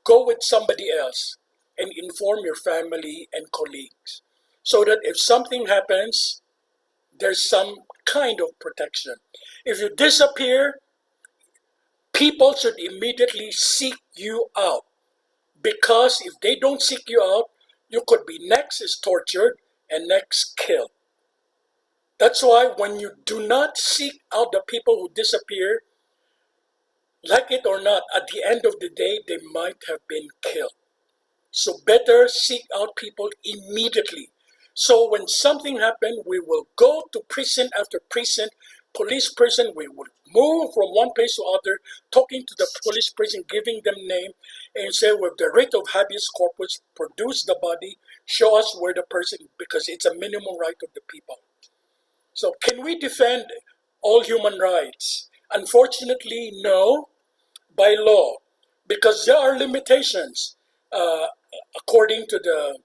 Go with somebody else and inform your family and colleagues, so that if something happens, there's some kind of protection. If you disappear, people should immediately seek you out, because if they don't seek you out, you could be next is tortured and next killed. That's why when you do not seek out the people who disappear, like it or not, at the end of the day, they might have been killed. So better seek out people immediately. So when something happens, we will go to precinct after precinct, police prison. We will move from one place to other, talking to the police prison, giving them name, and say, with the writ of habeas corpus, produce the body, show us where the person, because it's a minimum right of the people. So can we defend all human rights? Unfortunately, no, by law, because there are limitations. According to the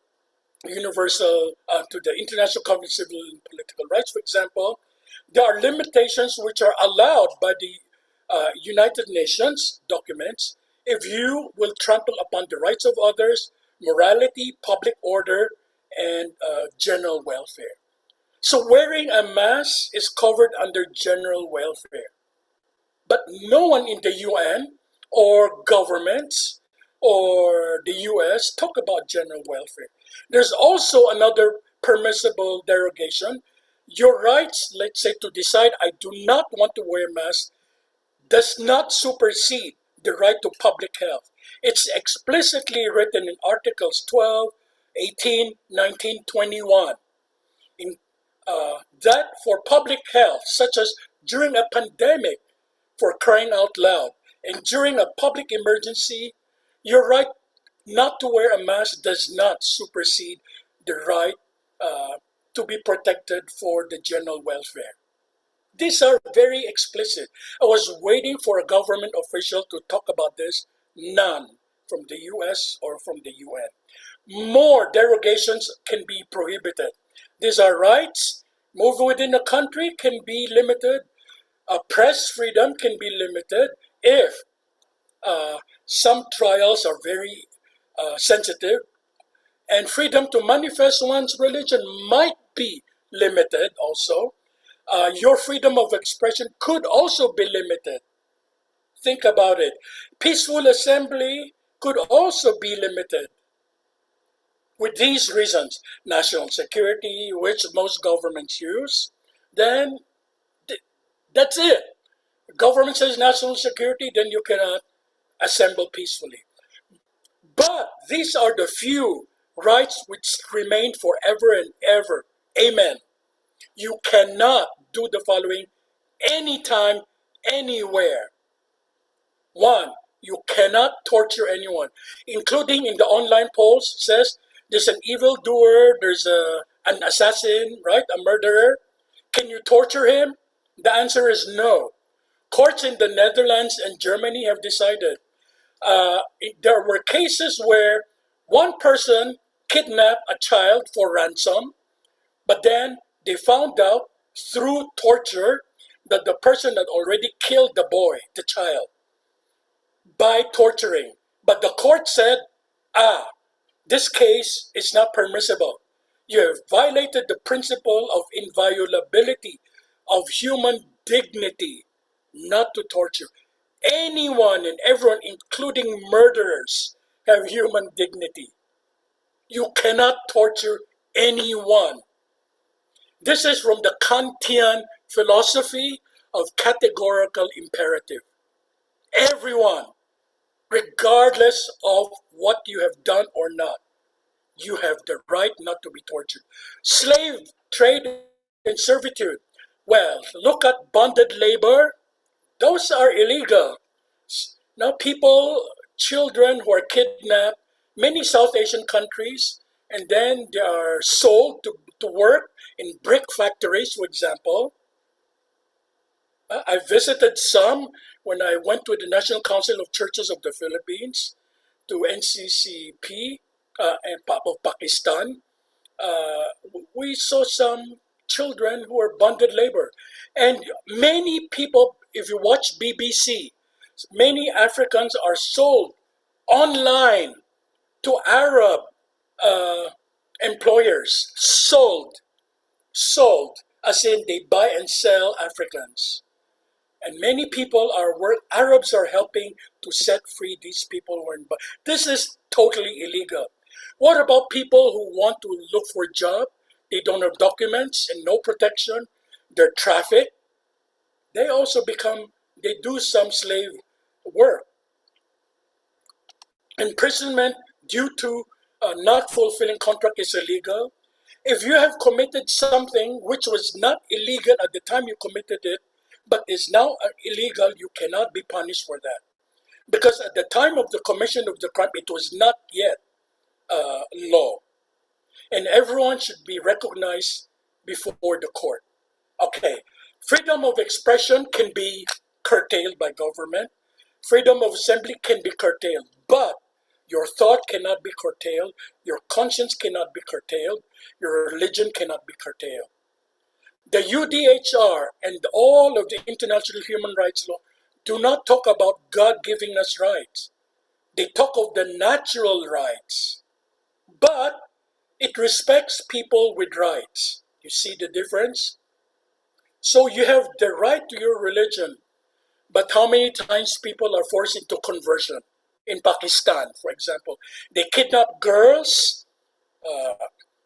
to the International Covenant of Civil and Political Rights, for example, there are limitations which are allowed by the United Nations documents if you will trample upon the rights of others, morality, public order, and general welfare. So wearing a mask is covered under general welfare. But no one in the UN or governments or the US talk about general welfare. There's also another permissible derogation. Your rights, let's say, to decide I do not want to wear a mask, does not supersede the right to public health. It's explicitly written in Articles 12, 18, 19, 21. that for public health, such as during a pandemic, for crying out loud, and during a public emergency, your right not to wear a mask does not supersede the right to be protected for the general welfare. These are very explicit. I was waiting for a government official to talk about this. None from the US or from the UN. More derogations can be prohibited. These are rights. Move within a country can be limited. Press freedom can be limited if some trials are very sensitive, and freedom to manifest one's religion might be limited also. Your freedom of expression could also be limited. Think about it. Peaceful assembly could also be limited. With these reasons, national security, which most governments use, then that's it. Government says national security, then you cannot assemble peacefully. But these are the few rights which remain forever and ever. Amen. You cannot do the following anytime, anywhere. One, you cannot torture anyone, including in the online polls says there's an evildoer, there's an assassin, right? A murderer. Can you torture him? The answer is no. Courts in the Netherlands and Germany have decided there were cases where one person kidnapped a child for ransom, but then they found out through torture that the person had already killed the boy, the child, by torturing. But the court said, this case is not permissible. You have violated the principle of inviolability, of human dignity, not to torture. Anyone and everyone, including murderers, have human dignity. You cannot torture anyone. This is from the Kantian philosophy of categorical imperative. Everyone, regardless of what you have done or not, you have the right not to be tortured. Slave trade and servitude. Well, look at bonded labor. Those are illegal. Now people, children who are kidnapped, many South Asian countries, and then they are sold to work in brick factories, for example. I visited some when I went to the National Council of Churches of the Philippines, to NCCP and of Pakistan. We saw some children who were bonded labor. And many people, if you watch BBC, many Africans are sold online to Arab employers. Sold, as in they buy and sell Africans. And many people Arabs are helping to set free these people who are in. This is totally illegal. What about people who want to look for a job? They don't have documents and no protection. They're trafficked. They do some slave work. Imprisonment due to not fulfilling contract is illegal. If you have committed something which was not illegal at the time you committed it, but is now illegal, you cannot be punished for that. Because at the time of the commission of the crime, it was not yet law. And everyone should be recognized before the court. Okay, freedom of expression can be curtailed by government. Freedom of assembly can be curtailed, but your thought cannot be curtailed, your conscience cannot be curtailed, your religion cannot be curtailed. The UDHR and all of the international human rights law do not talk about God giving us rights. They talk of the natural rights. But it respects people with rights. You see the difference? So you have the right to your religion, but how many times people are forced into conversion? In Pakistan, for example, they kidnap girls,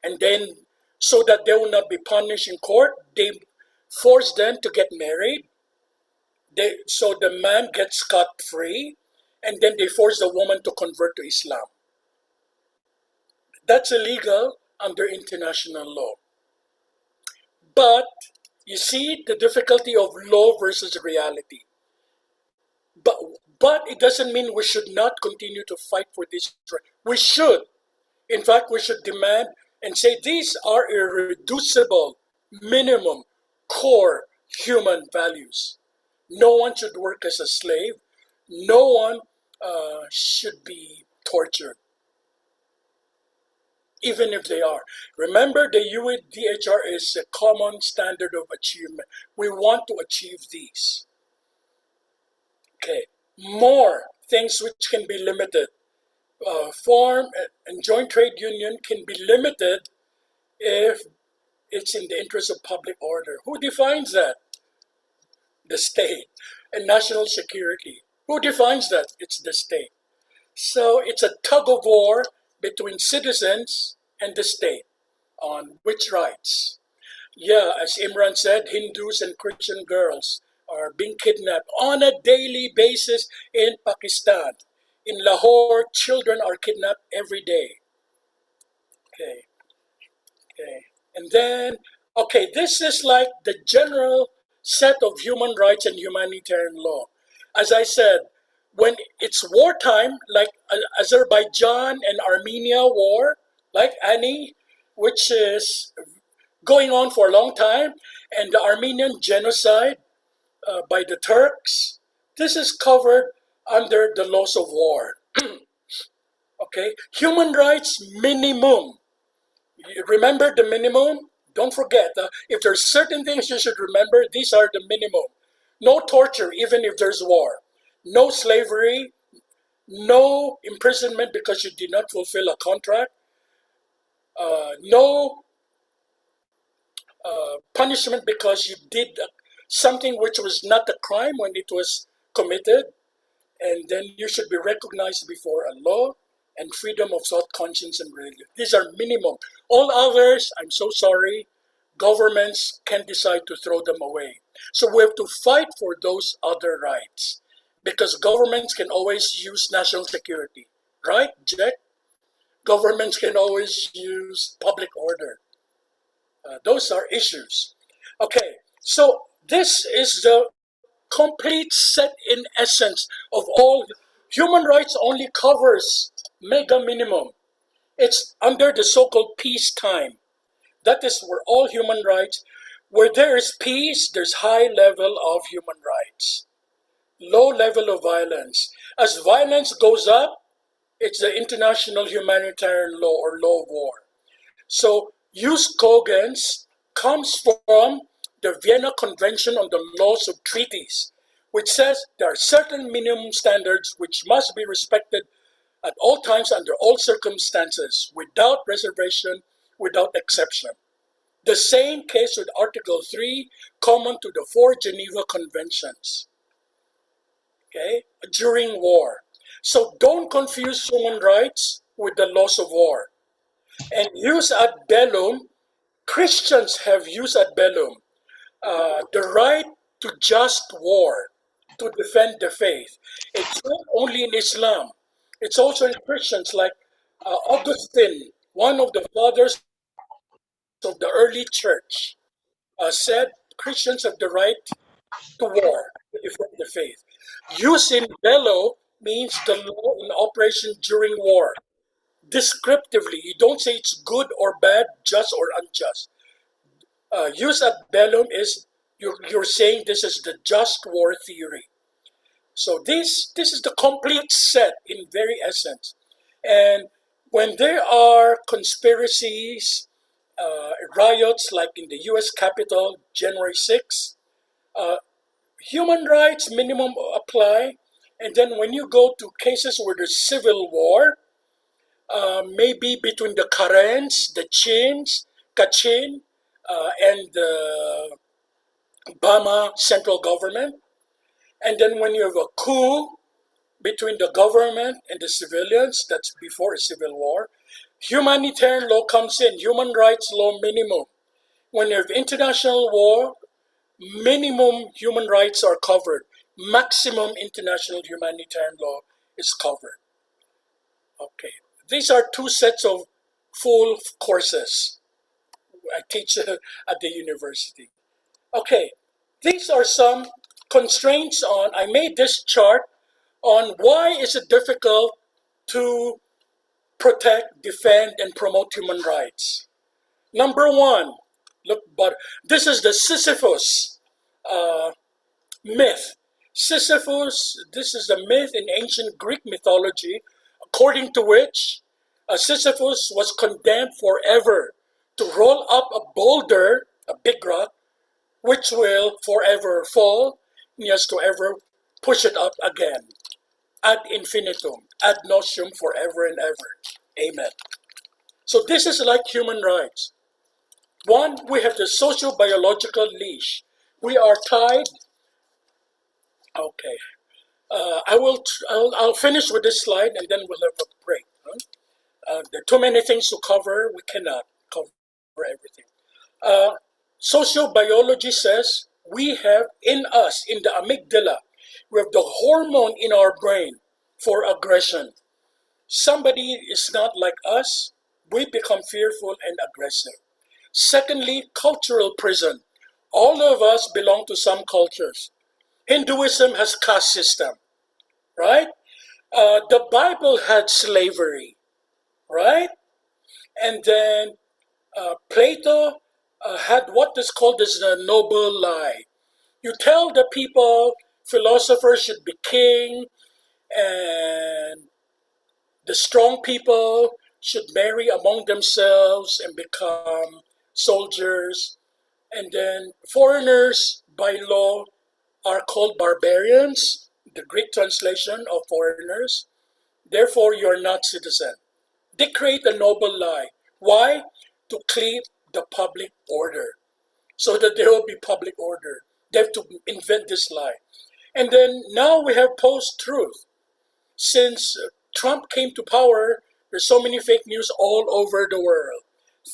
and then so that they will not be punished in court, they force them to get married. So the man gets scot free, and then they force the woman to convert to Islam. That's illegal under international law. But you see the difficulty of law versus reality. But but it doesn't mean we should not continue to fight for this right. We should. In fact, we should demand and say these are irreducible, minimum, core human values. No one should work as a slave. No one should be tortured, even if they are. Remember, the UNDHR is a common standard of achievement. We want to achieve these. Okay, more things which can be limited. Farm and joint trade union can be limited if it's in the interest of public order. Who defines that? The state. And national security. Who defines that? It's the state. So it's a tug of war between citizens and the state on which rights. Yeah, as Imran said, Hindus and Christian girls are being kidnapped on a daily basis in Pakistan. In Lahore, children are kidnapped every day. Okay, okay. And then, okay, this is like the general set of human rights and humanitarian law. As I said, when it's wartime, like Azerbaijan and Armenia war, like Ani, which is going on for a long time, and the Armenian genocide by the Turks, this is covered under the laws of war. Okay, human rights minimum. You remember the minimum? Don't forget, if there's certain things you should remember, these are the minimum. No torture, even if there's war. No slavery. No imprisonment because you did not fulfill a contract. No punishment because you did something which was not a crime when it was committed. And then you should be recognized before a law and freedom of thought, conscience, and religion. These are minimum. All others, I'm so sorry, governments can decide to throw them away. So we have to fight for those other rights because governments can always use national security, right, Jack? Governments can always use public order. Those are issues. Okay, so this is the complete set in essence of all. Human rights only covers mega minimum. It's under the so-called peacetime. That is where all human rights, where there is peace, there's high level of human rights, low level of violence. As violence goes up, it's the international humanitarian law or law of war. So jus cogens comes from the Vienna Convention on the Laws of Treaties, which says there are certain minimum standards which must be respected at all times under all circumstances, without reservation, without exception. The same case with Article 3, common to the 4 Geneva Conventions, okay, during war. So don't confuse human rights with the laws of war. And jus ad bellum, Christians have jus ad bellum, the right to just war, to defend the faith. It's not only in Islam, it's also in Christians, like Augustine, one of the fathers of the early church, said Christians have the right to war, to defend the faith. Jus in bello means the law in operation during war. Descriptively, you don't say it's good or bad, just or unjust. Jus ad bellum is you're saying this is the just war theory. So this is the complete set in very essence. And when there are conspiracies, riots like in the U.S. Capitol, January 6th, human rights minimum apply. And then when you go to cases where there's civil war, maybe between the Karens, the Chins, Kachin, and the Bama central government. And then when you have a coup between the government and the civilians, that's before a civil war, humanitarian law comes in, human rights law minimum. When you have international war, minimum human rights are covered. Maximum international humanitarian law is covered. Okay. These are two sets of full courses. I teach at the university. Okay, these are some constraints on, I made this chart on why is it difficult to protect, defend, and promote human rights. Number one, look, but this is the Sisyphus myth. Sisyphus, this is a myth in ancient Greek mythology, according to which Sisyphus was condemned forever to roll up a boulder, a big rock, which will forever fall, and he has to ever push it up again, ad infinitum, ad nauseum, forever and ever. Amen. So this is like human rights. One, we have the socio-biological leash. We are tied. Okay. I'll finish with this slide and then we'll have a break. There are too many things to cover. We cannot cover everything. Sociobiology says we have in us, in the amygdala, we have the hormone in our brain for aggression. Somebody is not like us, we become fearful and aggressive. Secondly, cultural prison. All of us belong to some cultures. Hinduism has caste system, right? The Bible had slavery, right? And then Plato had what is called as the noble lie. You tell the people philosophers should be king and the strong people should marry among themselves and become soldiers. And then foreigners by law are called barbarians, the Greek translation of foreigners. Therefore, you are not citizen. They create a noble lie. Why? To keep the public order, so that there will be public order. They have to invent this lie. And then now we have post-truth. Since Trump came to power, there's so many fake news all over the world,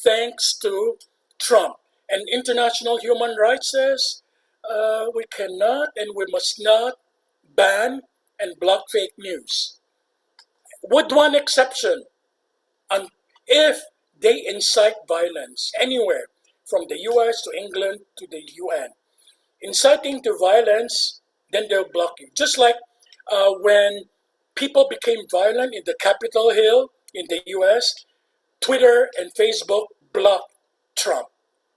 thanks to Trump. And international human rights says we cannot and we must not ban and block fake news. With one exception, if they incite violence anywhere, from the US to England to the UN, inciting to violence, then they'll block you. Just like when people became violent in the Capitol Hill in the US, Twitter and Facebook blocked Trump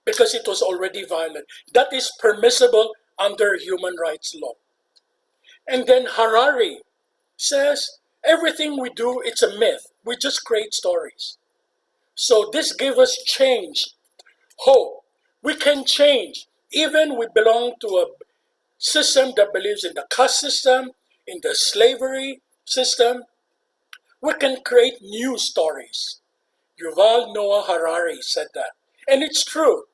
because it was already violent. That is permissible under human rights law. And then Harari says everything we do, it's a myth. We just create stories. So this gives us change, hope. We can change. Even we belong to a system that believes in the caste system, in the slavery system, we can create new stories. Yuval Noah Harari said that. And it's true.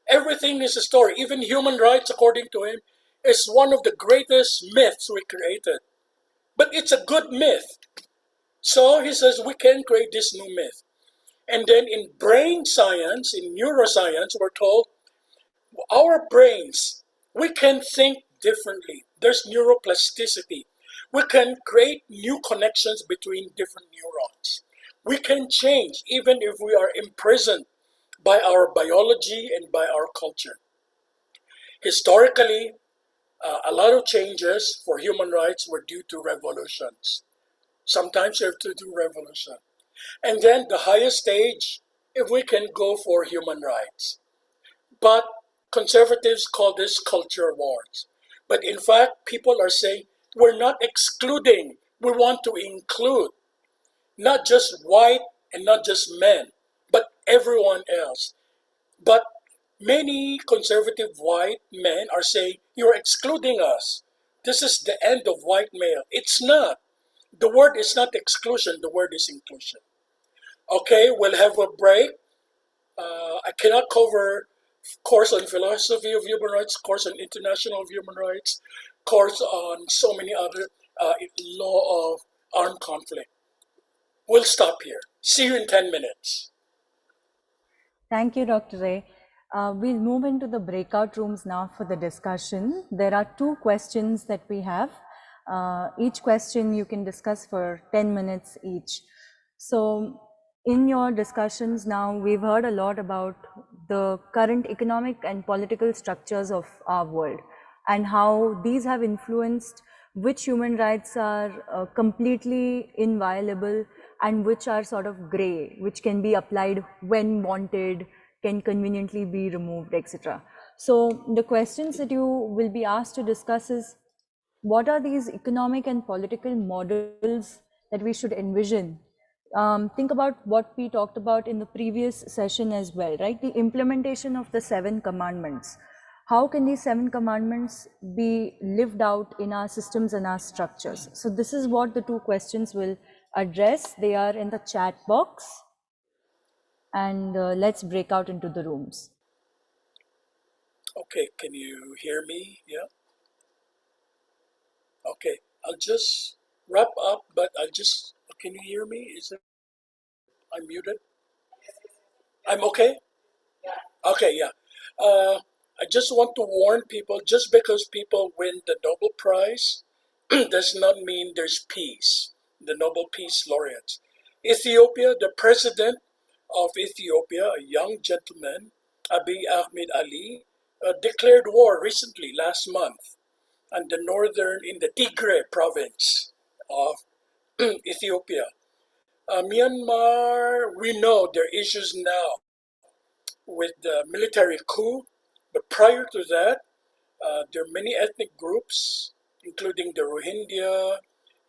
Everything is a story. Even human rights, according to him, is one of the greatest myths we created. But it's a good myth. So he says we can create this new myth. And then in brain science, in neuroscience, we're told our brains, we can think differently. There's neuroplasticity. We can create new connections between different neurons. We can change even if we are imprisoned by our biology and by our culture. Historically, a lot of changes for human rights were due to revolutions. Sometimes you have to do revolution. And then the highest stage, if we can go for human rights. But conservatives call this culture wars. But in fact, people are saying we're not excluding, we want to include not just white and not just men, but everyone else. But many conservative white men are saying you're excluding us. This is the end of white male. It's not. The word is not exclusion, the word is inclusion. Okay, we'll have a break. I cannot cover course on philosophy of human rights, course on international human rights, course on so many other law of armed conflict. We'll stop here. See you in 10 minutes. Thank you, Dr. Ray. We'll move into the breakout rooms now for the discussion. There are 2 questions that we have. Each question you can discuss for 10 minutes each. So in your discussions now, we've heard a lot about the current economic and political structures of our world, and how these have influenced which human rights are completely inviolable and which are sort of gray, which can be applied when wanted, can conveniently be removed, etc. So the questions that you will be asked to discuss is, what are these economic and political models that we should envision? Think about what we talked about in the previous session as well, right? The implementation of the 7 commandments. How can these 7 commandments be lived out in our systems and our structures? So this is what the 2 questions will address. They are in the chat box, and let's break out into the rooms. Okay, can you hear me? Yeah. Okay, I'll just wrap up, but can you hear me? Is it, I'm muted? I'm okay? Okay, yeah. I just want to warn people, just because people win the Nobel Prize does not mean there's peace. The Nobel Peace Laureates. Ethiopia, the president of Ethiopia, a young gentleman, Abiy Ahmed Ali, declared war recently, last month, in the Tigray province of Ethiopia. Myanmar, we know there are issues now with the military coup, but prior to that, there are many ethnic groups, including the Rohingya,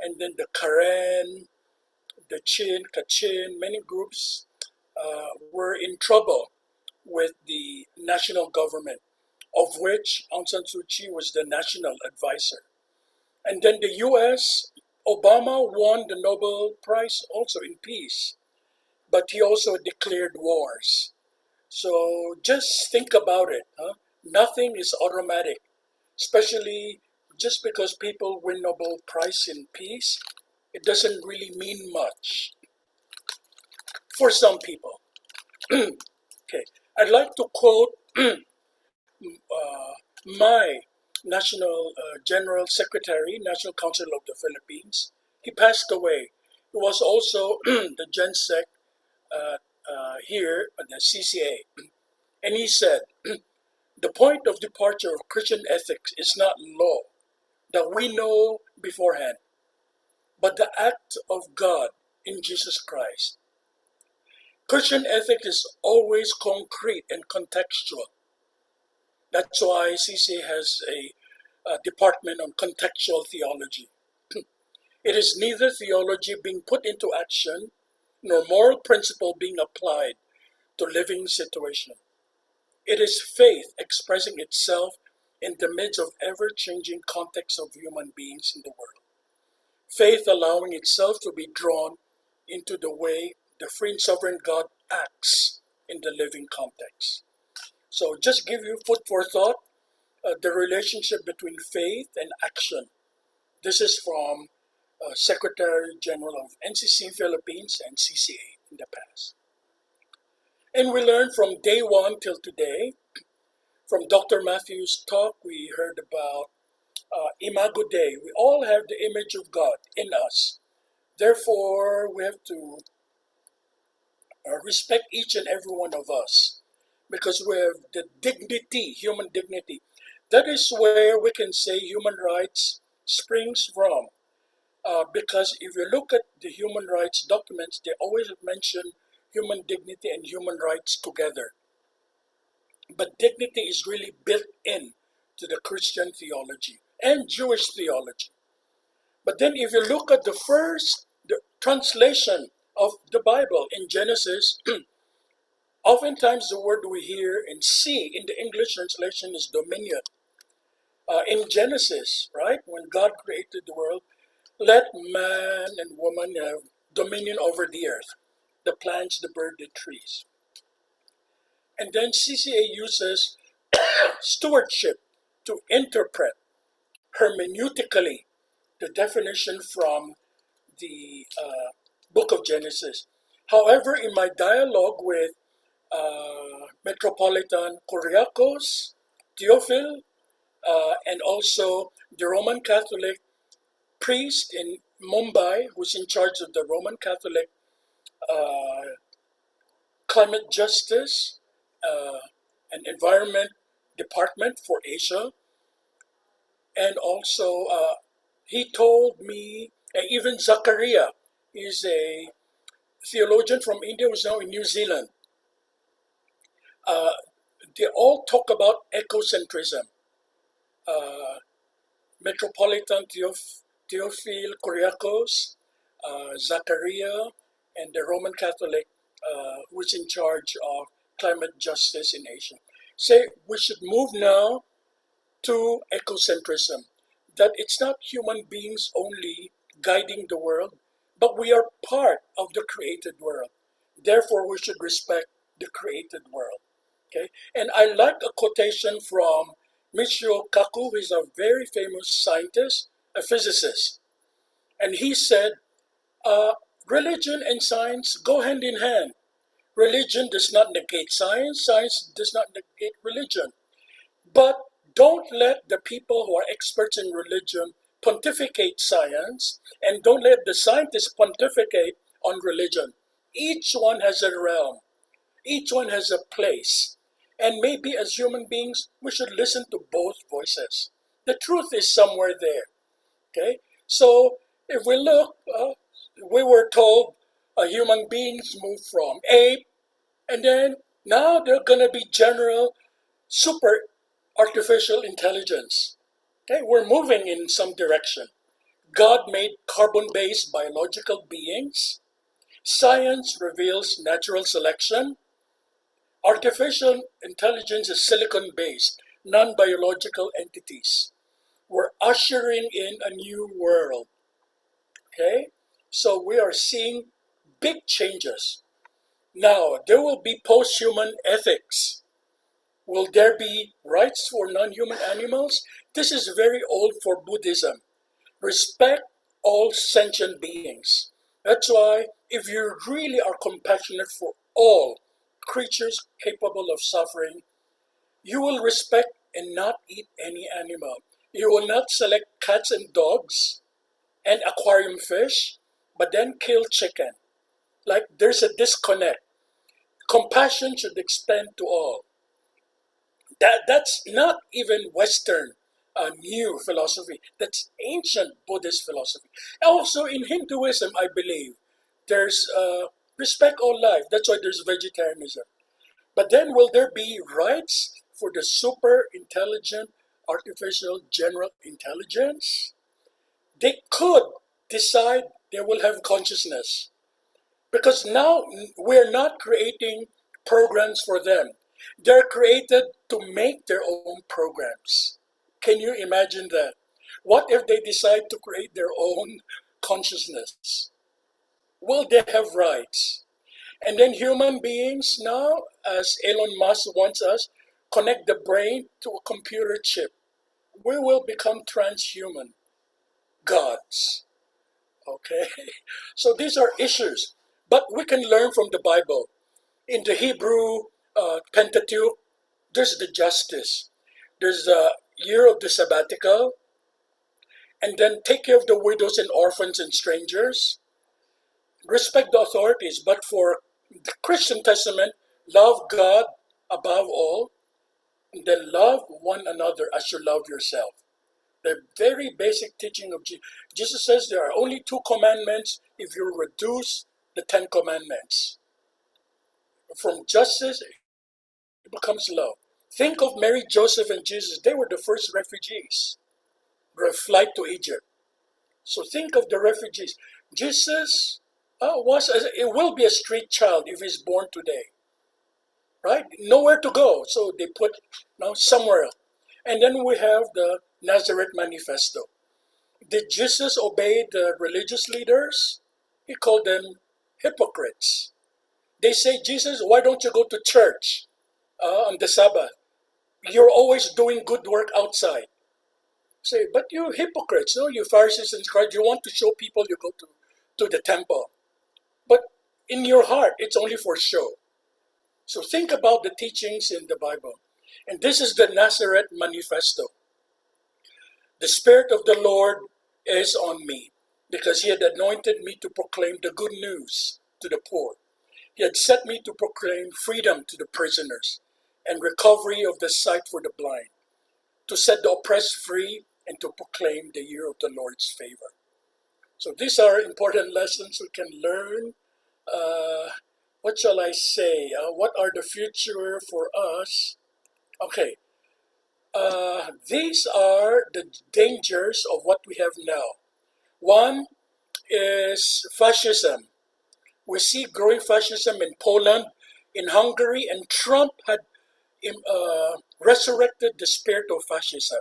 and then the Karen, the Kachin, many groups were in trouble with the national government, of which Aung San Suu Kyi was the national advisor. And then the US, Obama won the Nobel Prize also in peace, but he also declared wars. So just think about it. Huh? Nothing is automatic, especially just because people win Nobel Prize in peace. It doesn't really mean much for some people. Okay, I'd like to quote my National General Secretary, National Council of the Philippines. He passed away. He was also the GenSec here at the CCA. And he said, the point of departure of Christian ethics is not law that we know beforehand, but the act of God in Jesus Christ. Christian ethics is always concrete and contextual. That's why CCA has a department on contextual theology. It is neither theology being put into action nor moral principle being applied to living situation. It is faith expressing itself in the midst of ever-changing context of human beings in the world. Faith allowing itself to be drawn into the way the free and sovereign God acts in the living context. So just give you food for thought, the relationship between faith and action. This is from Secretary General of NCC Philippines and CCA in the past. And we learned from day one till today. From Dr. Matthew's talk, we heard about Imago Dei. We all have the image of God in us. Therefore, we have to respect each and every one of us because we have the dignity, human dignity. That is where we can say human rights springs from. Because if you look at the human rights documents, they always mention human dignity and human rights together. But dignity is really built in to the Christian theology and Jewish theology. But then if you look at the translation of the Bible in Genesis, oftentimes the word we hear and see in the English translation is dominion. In Genesis, right, when God created the world, let man and woman have dominion over the earth, the plants, the bird, the trees. And then CCA uses stewardship to interpret hermeneutically the definition from the book of Genesis. However, in my dialogue with Metropolitan Kyriakos, Theophil, and also the Roman Catholic priest in Mumbai, who's in charge of the Roman Catholic climate justice an environment department for Asia. And also, he told me, even Zachariah is a theologian from India who's now in New Zealand. They all talk about ecocentrism. Metropolitan Theophile Kyriakos, Zachariah, and the Roman Catholic who is in charge of climate justice in Asia, say we should move now to ecocentrism, that it's not human beings only guiding the world, but we are part of the created world. Therefore, we should respect the created world. Okay, and I like a quotation from Michio Kaku, who is a very famous scientist, a physicist, and he said, "Religion and science go hand in hand. Religion does not negate science. Science does not negate religion. But don't let the people who are experts in religion pontificate science, and don't let the scientists pontificate on religion. Each one has a realm, each one has a place. And maybe as human beings, we should listen to both voices. The truth is somewhere there. Okay? So if we look, we were told human beings moved from ape, and then now they're going to be general super artificial intelligence. Okay, we're moving in some direction. God made carbon-based biological beings. Science reveals natural selection. Artificial intelligence is silicon-based, non-biological entities. We're ushering in a new world. Okay, so we are seeing big changes. Now, there will be post-human ethics. Will there be rights for non-human animals? This is very old for Buddhism. Respect all sentient beings. That's why if you really are compassionate for all creatures capable of suffering, you will respect and not eat any animal. You will not select cats and dogs and aquarium fish, but then kill chicken. Like there's a disconnect. Compassion should extend to all. That's not even Western new philosophy. That's ancient Buddhist philosophy. Also in Hinduism, I believe there's respect all life. That's why there's vegetarianism. But then will there be rights for the super intelligent artificial general intelligence? They could decide they will have consciousness, because now we're not creating programs for them. They're created to make their own programs. Can you imagine that? What if they decide to create their own consciousness? Will they have rights? And then human beings now, as Elon Musk wants us, connect the brain to a computer chip. We will become transhuman gods. Okay? So these are issues. But we can learn from the Bible. In the Hebrew Pentateuch, there's the justice. There's the year of the sabbatical, and then take care of the widows and orphans and strangers. Respect the authorities, but for the Christian Testament, love God above all, and then love one another as you love yourself. The very basic teaching of Jesus. Jesus says there are only two commandments if you reduce the 10 commandments. From justice, it becomes love. Think of Mary, Joseph, and Jesus. They were the first refugees. Flight to Egypt. So think of the refugees. Jesus it will be a street child if he's born today, right? Nowhere to go, so they put somewhere else. And then we have the Nazareth Manifesto. Did Jesus obey the religious leaders? He called them hypocrites. They say, Jesus, why don't you go to church on the Sabbath? You're always doing good work outside. Say, but you hypocrites, no? You Pharisees and scribes, you want to show people you go to the temple. But in your heart, it's only for show. So think about the teachings in the Bible. And this is the Nazareth Manifesto. The Spirit of the Lord is on me, because he had anointed me to proclaim the good news to the poor. He had set me to proclaim freedom to the prisoners and recovery of the sight for the blind, to set the oppressed free, and to proclaim the year of the Lord's favor. So these are important lessons we can learn. What shall I say? What are the future for us? Okay, these are the dangers of what we have now. One is fascism. We see growing fascism in Poland, in Hungary, and Trump had resurrected the spirit of fascism.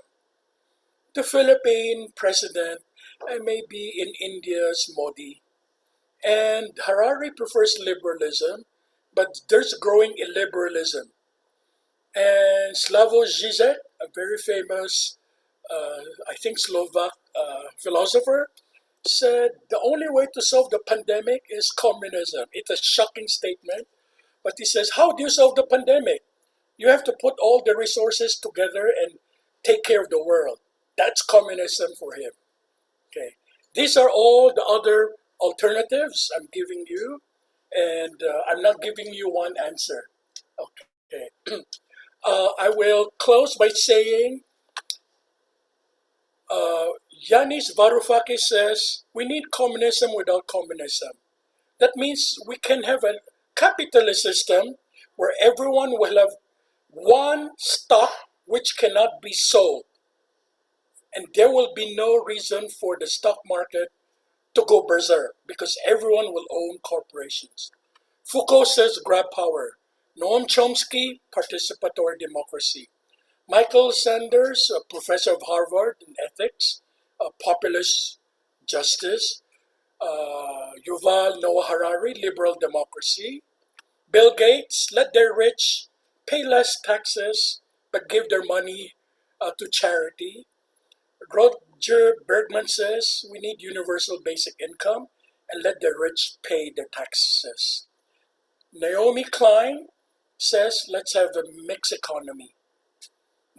The Philippine president, and maybe in India's Modi. And Harari prefers liberalism, but there's growing illiberalism. And Slavoj Žižek, a very famous, I think, Slovak philosopher, said the only way to solve the pandemic is communism. It's a shocking statement, but he says, how do you solve the pandemic? You have to put all the resources together and take care of the world. That's communism for him. Okay, these are all the other alternatives I'm giving you, and I'm not giving you one answer. Okay, I will close by saying Yanis Varoufakis says we need communism without communism. That means we can have a capitalist system where everyone will have one stock which cannot be sold, and there will be no reason for the stock market to go berserk because everyone will own corporations. Foucault says grab power. Noam Chomsky, participatory democracy. Michael Sanders, a professor of Harvard in ethics, populist justice. Yuval Noah Harari, liberal democracy. Bill Gates, let their rich pay less taxes but give their money to charity. Roger Bergman says we need universal basic income and let the rich pay their taxes. Naomi Klein says let's have a mixed economy.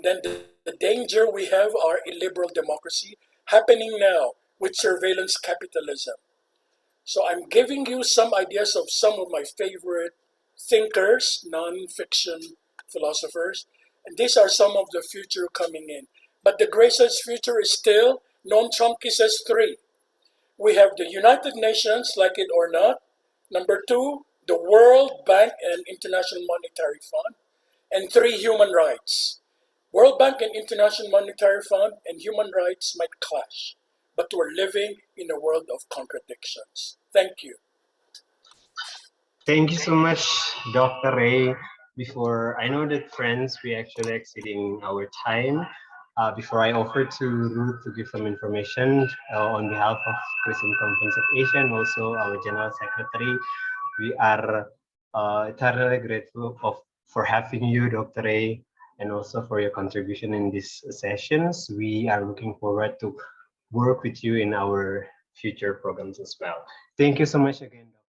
Then the danger we have are illiberal democracy happening now with surveillance capitalism. So I'm giving you some ideas of some of my favorite thinkers, non-fiction philosophers, and these are some of the future coming in. But the greatest future is still, Noam Chomsky says three. We have the United Nations, like it or not. Number two, the World Bank and International Monetary Fund. And three, human rights. World Bank and International Monetary Fund and human rights might clash, but we're living in a world of contradictions. Thank you. Thank you so much, Dr. Ray. Before I know that, friends, we actually exceeding our time. Before I offer to Ruth to give some information on behalf of Christian Conference of Asia and also our General Secretary, we are eternally grateful for having you, Dr. Ray, and also for your contribution in these sessions. We are looking forward to work with you in our future programs as well. Thank you so much again.